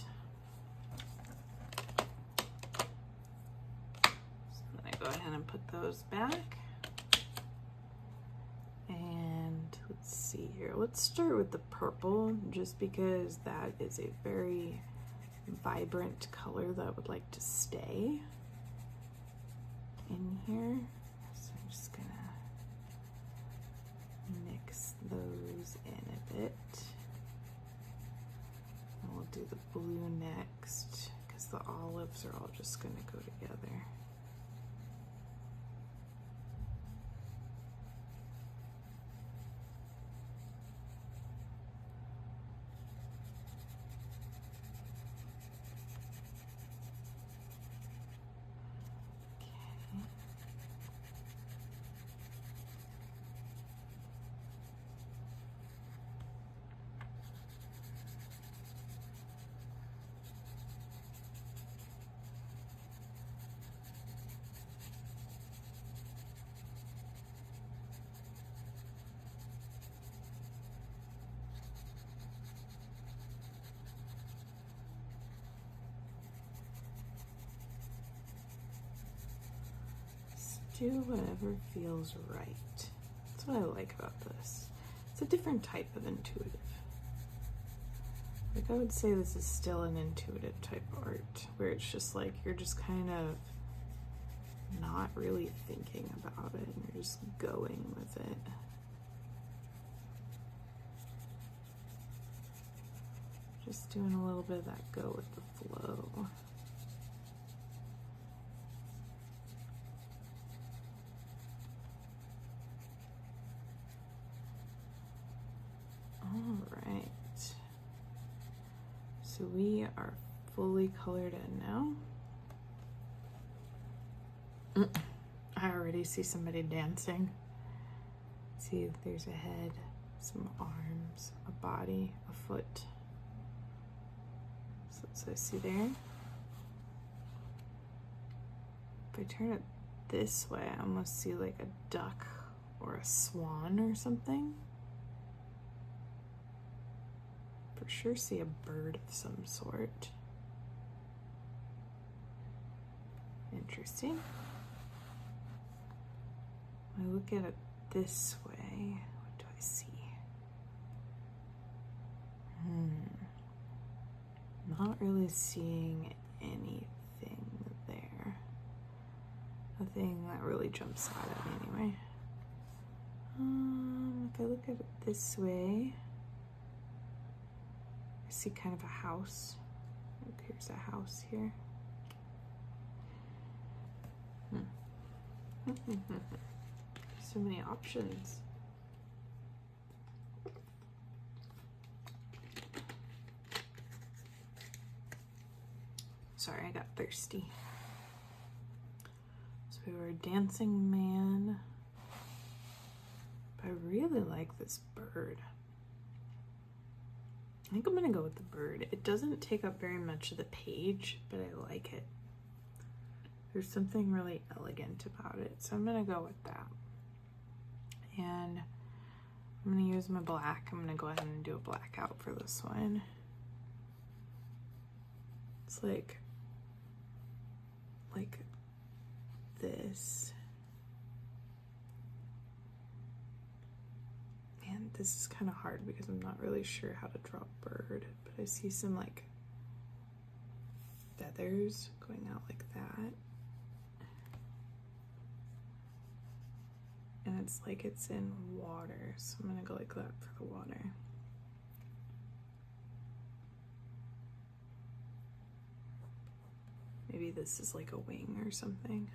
I'm going to go ahead and put those back. And let's see here. Let's start with the purple, just because that is a very vibrant color that I would like to stay in here. So I'm just gonna mix those in a bit. And we'll do the blue next, because the olives are all just gonna go together. Do whatever feels right. That's what I like about this. It's a different type of intuitive. Like, I would say this is still an intuitive type of art, where it's just like you're just kind of not really thinking about it and you're just going with it. Just doing a little bit of that go with the flow. All right. So we are fully colored in now. I already see somebody dancing. See, there's a head, some arms, a body, a foot. So I see there. If I turn it this way, I almost see like a duck or a swan or something. For sure see a bird of some sort. Interesting. When I look at it this way, what do I see? Not really seeing anything there. Nothing that really jumps out at me anyway. If I look at it this way, I see kind of a house. It appears a house here. So many options. Sorry, I got thirsty. So we were a dancing man. But I really like this bird. I think I'm gonna go with the bird. It doesn't take up very much of the page, but I like it. There's something really elegant about it, so I'm gonna go with that. And I'm gonna use my black. I'm gonna go ahead and do a blackout for this one. It's like this. Man, this is kind of hard because I'm not really sure how to draw a bird, but I see some like feathers going out like that. And it's like it's in water, so I'm gonna go like that for the water. Maybe this is like a wing or something.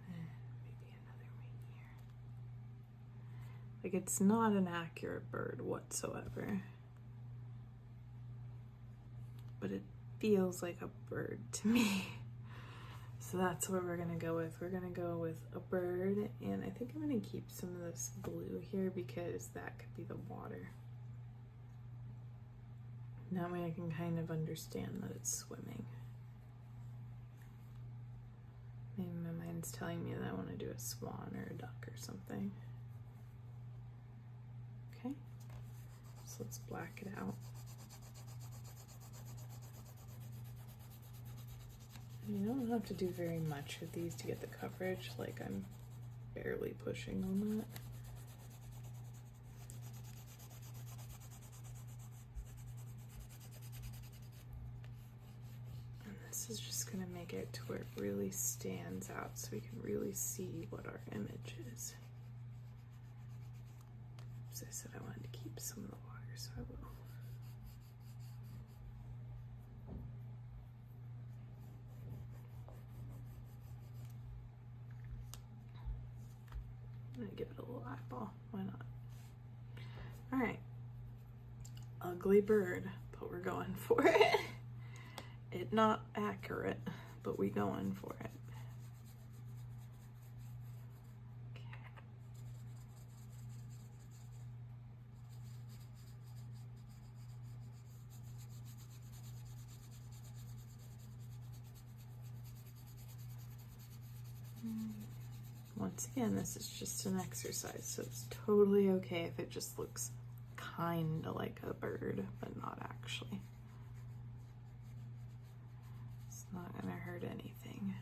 And then maybe another wing here. Like it's not an accurate bird whatsoever. But it feels like a bird to me. So that's what we're gonna go with. We're gonna go with a bird, and I think I'm gonna keep some of this blue here because that could be the water. That way I can kind of understand that it's swimming. Maybe my mind's telling me that I want to do a swan or a duck or something. Okay, so let's black it out. You don't have to do very much with these to get the coverage, like I'm barely pushing on that. And this is just gonna make it to where it really stands out so we can really see what our image is. As I said, I wanted to keep some of the water, so I will. I'm gonna give it a little eyeball, why not? All right, ugly bird, but we're going for it. It not accurate, but we going for it. Okay. Once again, this is just an exercise, so it's totally okay if it just looks kind of like a bird, but not actually. It's not gonna hurt anything.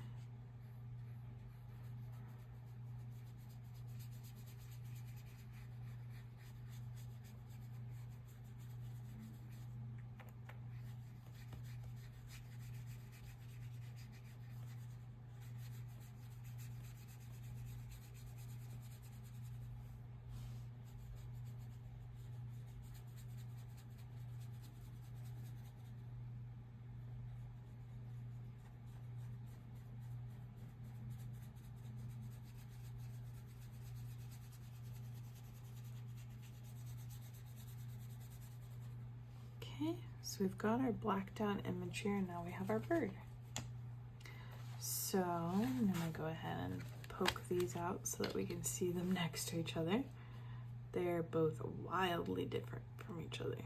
Okay, so we've got our blacked out image here, and now we have our bird. So I'm gonna go ahead and poke these out so that we can see them next to each other. They're both wildly different from each other.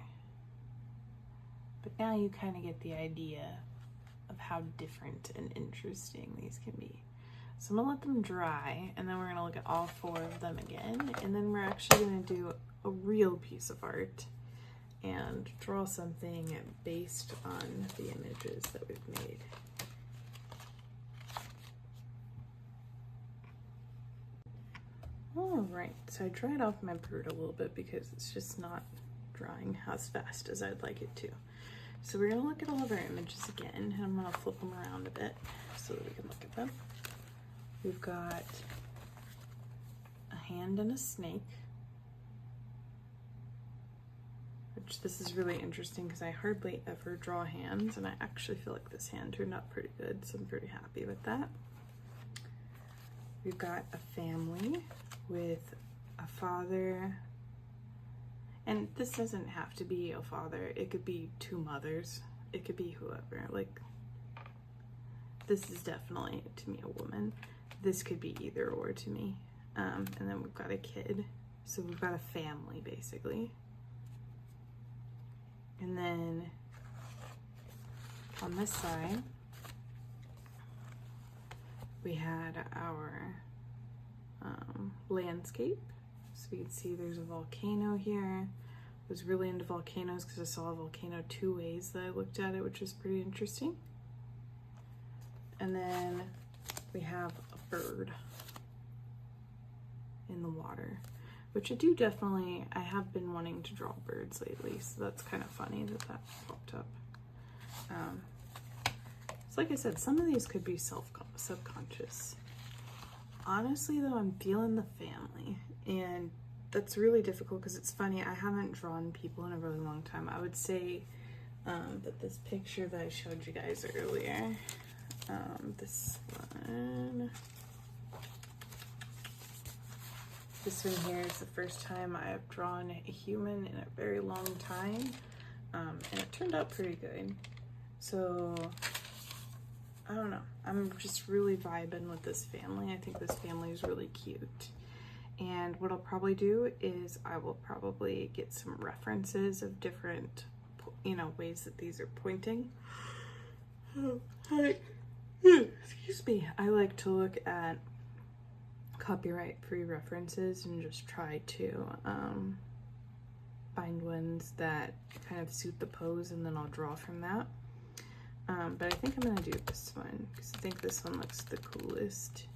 But now you kind of get the idea of how different and interesting these can be. So I'm gonna let them dry, and then we're gonna look at all 4 of them again, and then we're actually gonna do a real piece of art and draw something based on the images that we've made. All right, so I dried off my bird a little bit because it's just not drying as fast as I'd like it to. So we're gonna look at all of our images again, and I'm gonna flip them around a bit so that we can look at them. We've got a hand and a snake, which this is really interesting because I hardly ever draw hands, and I actually feel like this hand turned out pretty good, so I'm pretty happy with that. We've got a family with a father, and this doesn't have to be a father, it could be 2 mothers, it could be whoever. Like, this is definitely, to me, a woman. This could be either or to me. And then we've got a kid, so we've got a family basically. And then on this side we had our landscape. So you can see there's a volcano here. I was really into volcanoes because I saw a volcano 2 ways that I looked at it, which was pretty interesting. And then we have a bird in the water, which I have been wanting to draw birds lately, so that's kind of funny that that popped up. So like I said, some of these could be subconscious. Honestly though, I'm feeling the family, and that's really difficult because it's funny, I haven't drawn people in a really long time. I would say that this picture that I showed you guys earlier, this one here is the first time I have drawn a human in a very long time, and it turned out pretty good. So I don't know, I'm just really vibing with this family. I think this family is really cute. And what I'll probably do is I will probably get some references of different, ways that these are pointing. Excuse me. I like to look at copyright-free references and just try to find ones that kind of suit the pose, and then I'll draw from that. But I think I'm gonna do this one because I think this one looks the coolest.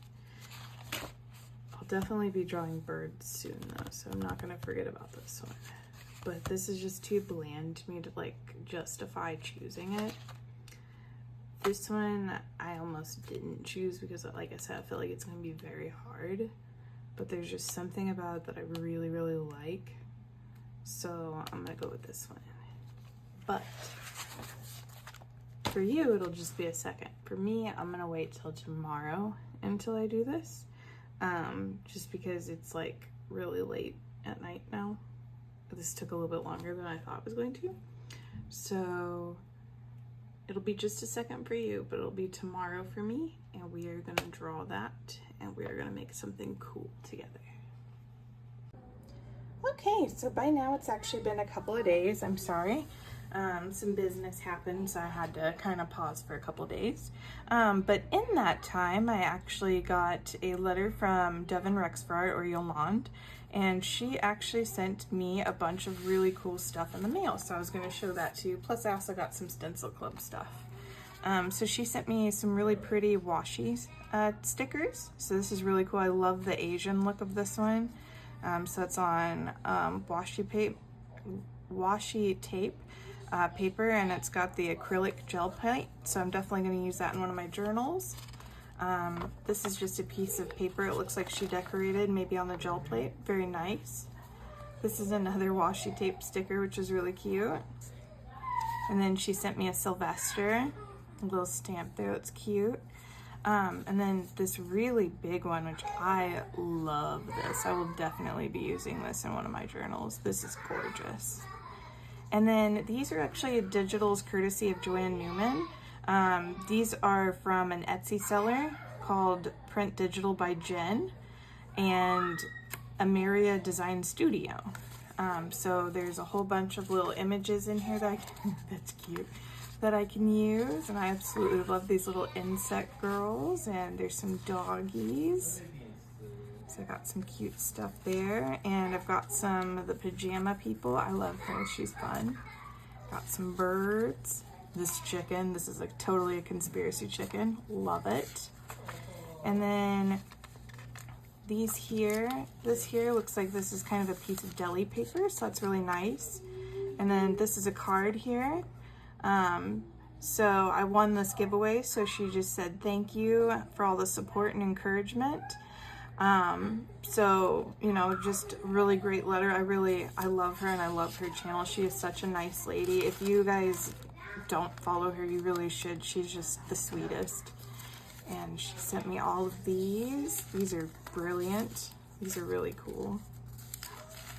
I'll definitely be drawing birds soon though, so I'm not gonna forget about this one. But this is just too bland to me to like justify choosing it. This one I almost didn't choose because, like I said, I feel like it's gonna be very hard, but there's just something about it that I really, really like. So I'm gonna go with this one. But for you, it'll just be a second. For me, I'm gonna wait till tomorrow until I do this, just because it's like really late at night now. This took a little bit longer than I thought it was going to. So it'll be just a second for you, but it'll be tomorrow for me, and we are gonna draw that, and we are gonna make something cool together. Okay, so by now it's actually been a couple of days. I'm sorry. Some business happened, so I had to kind of pause for a couple of days. But in that time, I actually got a letter from Devin Rexford, or Yolande, and she actually sent me a bunch of really cool stuff in the mail. So I was going to show that to you. Plus, I also got some Stencil Club stuff. So she sent me some really pretty washi stickers. So this is really cool. I love the Asian look of this one. So it's on washi tape paper, and it's got the acrylic gel plate, so I'm definitely going to use that in one of my journals. This is just a piece of paper. It looks like she decorated maybe on the gel plate. Very nice. This is another washi tape sticker, which is really cute. And then she sent me a Sylvester, a little stamp there. That's cute. And then this really big one, which I love this. I will definitely be using this in one of my journals. This is gorgeous. And then these are actually digitals courtesy of Joanne Newman. These are from an Etsy seller called Print Digital by Jen and Ameria Design Studio. So there's a whole bunch of little images in here that that's cute, that I can use, and I absolutely love these little insect girls, and there's some doggies. So I got some cute stuff there, and I've got some of the pajama people. I love her, she's fun. Got some birds. This chicken, this is like totally a conspiracy chicken, love it. And then these here, this here looks like this is kind of a piece of deli paper, so that's really nice. And then this is a card here. So I won this giveaway, so she just said thank you for all the support and encouragement. So, you know, just really great letter. I love her and I love her channel. She is such a nice lady. If you guys don't follow her, you really should. She's just the sweetest. And she sent me all of these. These are brilliant. These are really cool.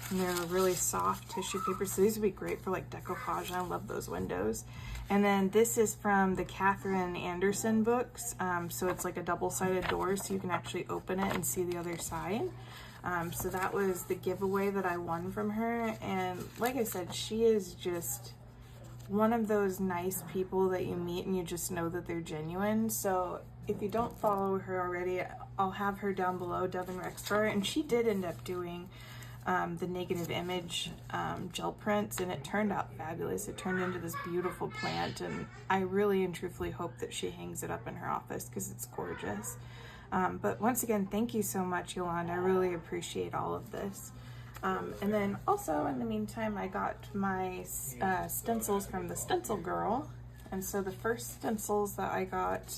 And they're really soft tissue paper, so these would be great for like decoupage. I love those windows. And then this is from the Catherine Anderson books. So it's like a double-sided door, so you can actually open it and see the other side. So that was the giveaway that I won from her. And like I said, she is just one of those nice people that you meet and you just know that they're genuine. So if you don't follow her already, I'll have her down below, Devin Rexbar, and she did end up doing the negative image gel prints, and it turned out fabulous. It turned into this beautiful plant, and I really and truthfully hope that she hangs it up in her office because it's gorgeous. But once again, thank you so much, Yolanda. I really appreciate all of this. And then also in the meantime, I got my stencils from the Stencil Girl. And so the first stencils that I got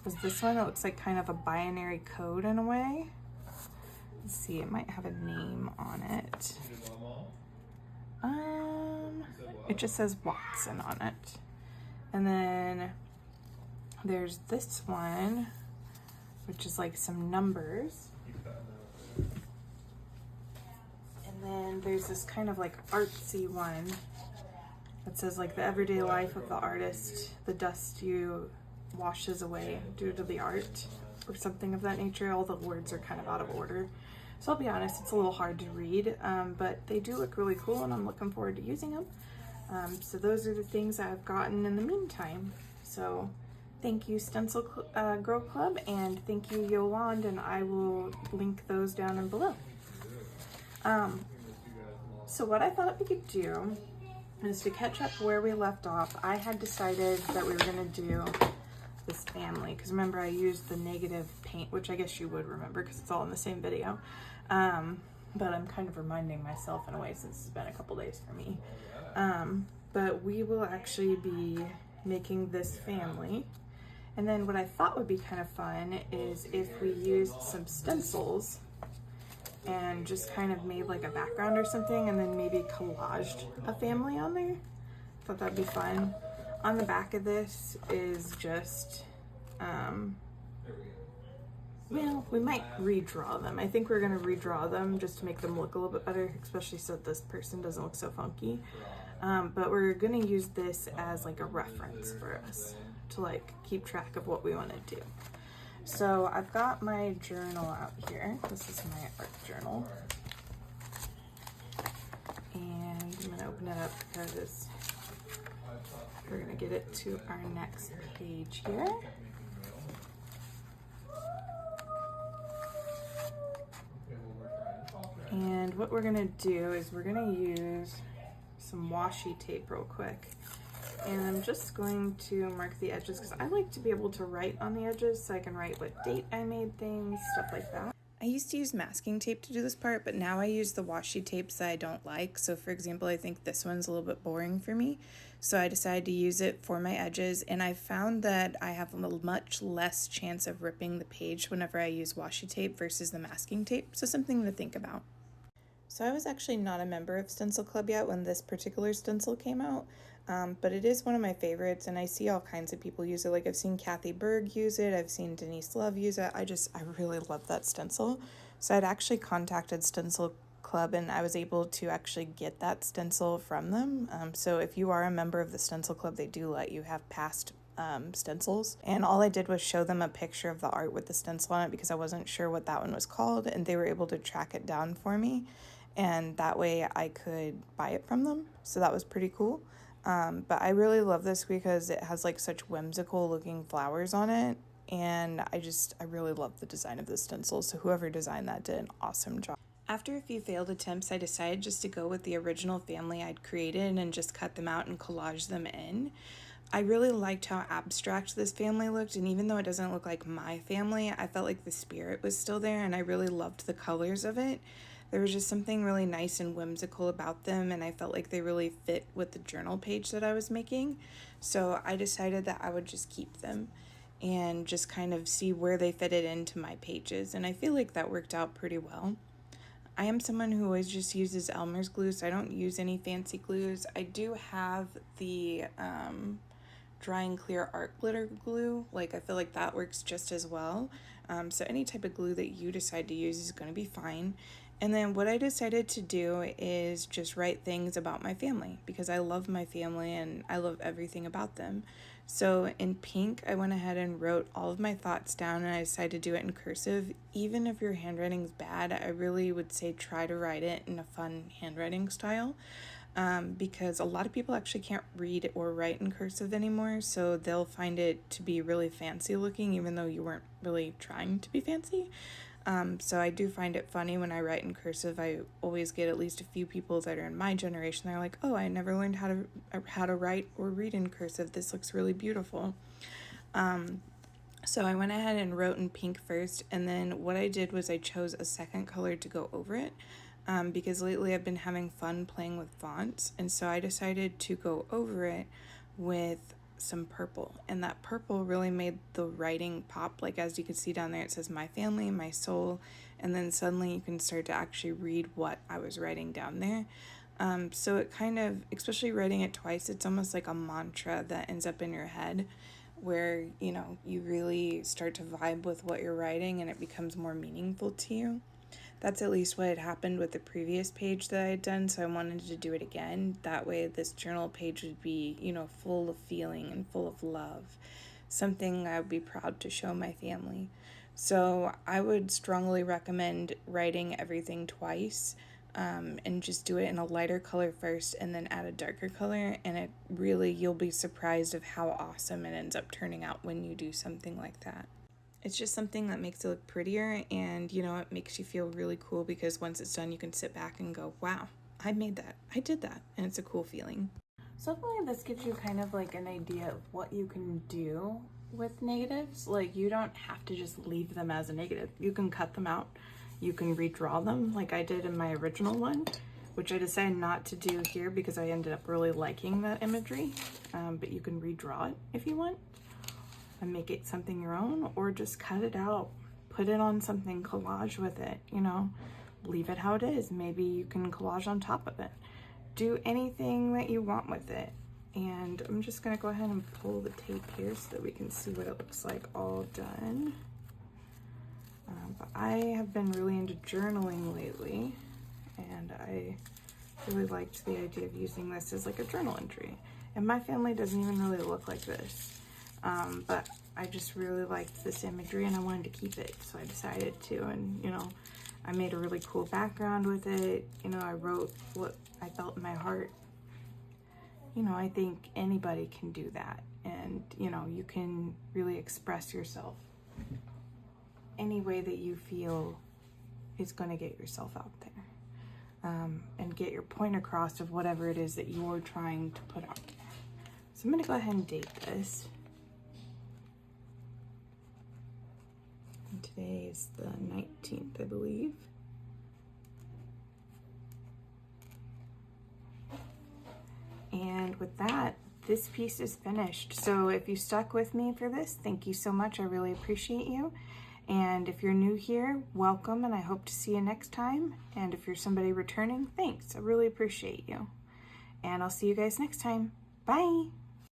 was this one. It looks like kind of a binary code in a way. Let's see, it might have a name on it. It just says Watson on it. And then there's this one, which is like some numbers. And then there's this kind of like artsy one that says like the everyday life of the artist, the dust you washes away due to the art, or something of that nature. All the words are kind of out of order. So I'll be honest, it's a little hard to read, but they do look really cool and I'm looking forward to using them. So those are the things I've gotten in the meantime. So thank you, Stencil Girl Club, and thank you, Yolanda, and I will link those down and below. So what I thought we could do is to catch up where we left off. I had decided that we were going to do this family, because remember I used the negative paint, which I guess you would remember because it's all in the same video. But I'm kind of reminding myself in a way since it's been a couple days for me. But we will actually be making this family. And then what I thought would be kind of fun is if we used some stencils and just kind of made like a background or something, and then maybe collaged a family on there. Thought that'd be fun. On the back of this is just, well, we might redraw them. I think we're gonna redraw them just to make them look a little bit better, especially so that this person doesn't look so funky. But we're gonna use this as like a reference for us to like keep track of what we wanna do. So I've got my journal out here. This is my art journal. And I'm gonna open it up because we're gonna get it to our next page here. And what we're gonna do is we're gonna use some washi tape real quick. And I'm just going to mark the edges because I like to be able to write on the edges so I can write what date I made things, stuff like that. I used to use masking tape to do this part, but now I use the washi tapes that I don't like. So for example, I think this one's a little bit boring for me. So I decided to use it for my edges, and I found that I have a much less chance of ripping the page whenever I use washi tape versus the masking tape. So something to think about. So I was actually not a member of Stencil Club yet when this particular stencil came out. But it is one of my favorites, and I see all kinds of people use it. Like I've seen Kathy Berg use it, I've seen Denise Love use it. I really love that stencil. So I'd actually contacted Stencil club, and I was able to actually get that stencil from them. So if you are a member of the stencil club, they do let you have past stencils, and all I did was show them a picture of the art with the stencil on it because I wasn't sure what that one was called, and they were able to track it down for me, and that way I could buy it from them. So that was pretty cool. But I really love this because it has like such whimsical looking flowers on it, and I really love the design of the stencil. So whoever designed that did an awesome job. After a few failed attempts, I decided just to go with the original family I'd created and just cut them out and collage them in. I really liked how abstract this family looked, and even though it doesn't look like my family, I felt like the spirit was still there, and I really loved the colors of it. There was just something really nice and whimsical about them, and I felt like they really fit with the journal page that I was making. So I decided that I would just keep them and just kind of see where they fitted into my pages, and I feel like that worked out pretty well. I am someone who always just uses Elmer's glue, so I don't use any fancy glues. I do have the dry and clear art glitter glue. Like, I feel like that works just as well. So any type of glue that you decide to use is going to be fine. And then what I decided to do is just write things about my family because I love my family and I love everything about them. So in pink, I went ahead and wrote all of my thoughts down, and I decided to do it in cursive. Even if your handwriting's bad, I really would say try to write it in a fun handwriting style. Because a lot of people actually can't read or write in cursive anymore, so they'll find it to be really fancy looking even though you weren't really trying to be fancy. So I do find it funny when I write in cursive. I always get at least a few people that are in my generation. They're like, oh, I never learned how to write or read in cursive. This looks really beautiful. So I went ahead and wrote in pink first, and then what I did was I chose a second color to go over it. Because lately I've been having fun playing with fonts, and so I decided to go over it with some purple, and that purple really made the writing pop. Like, as you can see down there, it says my family, my soul, and then suddenly you can start to actually read what I was writing down there. So it kind of, especially writing it twice, it's almost like a mantra that ends up in your head where, you know, you really start to vibe with what you're writing and it becomes more meaningful to you. That's at least what had happened with the previous page that I had done, so I wanted to do it again. That way this journal page would be, you know, full of feeling and full of love. Something I would be proud to show my family. So I would strongly recommend writing everything twice, and just do it in a lighter color first and then add a darker color, and it really, you'll be surprised of how awesome it ends up turning out when you do something like that. It's just something that makes it look prettier, and, you know, it makes you feel really cool because once it's done, you can sit back and go, wow, I made that. I did that. And it's a cool feeling. So hopefully this gives you kind of like an idea of what you can do with negatives. Like, you don't have to just leave them as a negative. You can cut them out. You can redraw them like I did in my original one, which I decided not to do here because I ended up really liking that imagery. But you can redraw it if you want and make it something your own, or just cut it out, put it on something, collage with it, you know, leave it how it is. Maybe you can collage on top of it. Do anything that you want with it. And I'm just gonna go ahead and pull the tape here so that we can see what it looks like all done. But I have been really into journaling lately, and I really liked the idea of using this as like a journal entry. And my family doesn't even really look like this. But I just really liked this imagery and I wanted to keep it, so I decided to. And, you know, I made a really cool background with it. You know, I wrote what I felt in my heart. You know, I think anybody can do that, and, you know, you can really express yourself any way that you feel is going to get yourself out there, and get your point across of whatever it is that you're trying to put out there. So I'm going to go ahead and date this. Today is the 19th, I believe. And with that, this piece is finished. So if you stuck with me for this, thank you so much. I really appreciate you. And if you're new here, welcome, and I hope to see you next time. And if you're somebody returning, thanks. I really appreciate you. And I'll see you guys next time. Bye.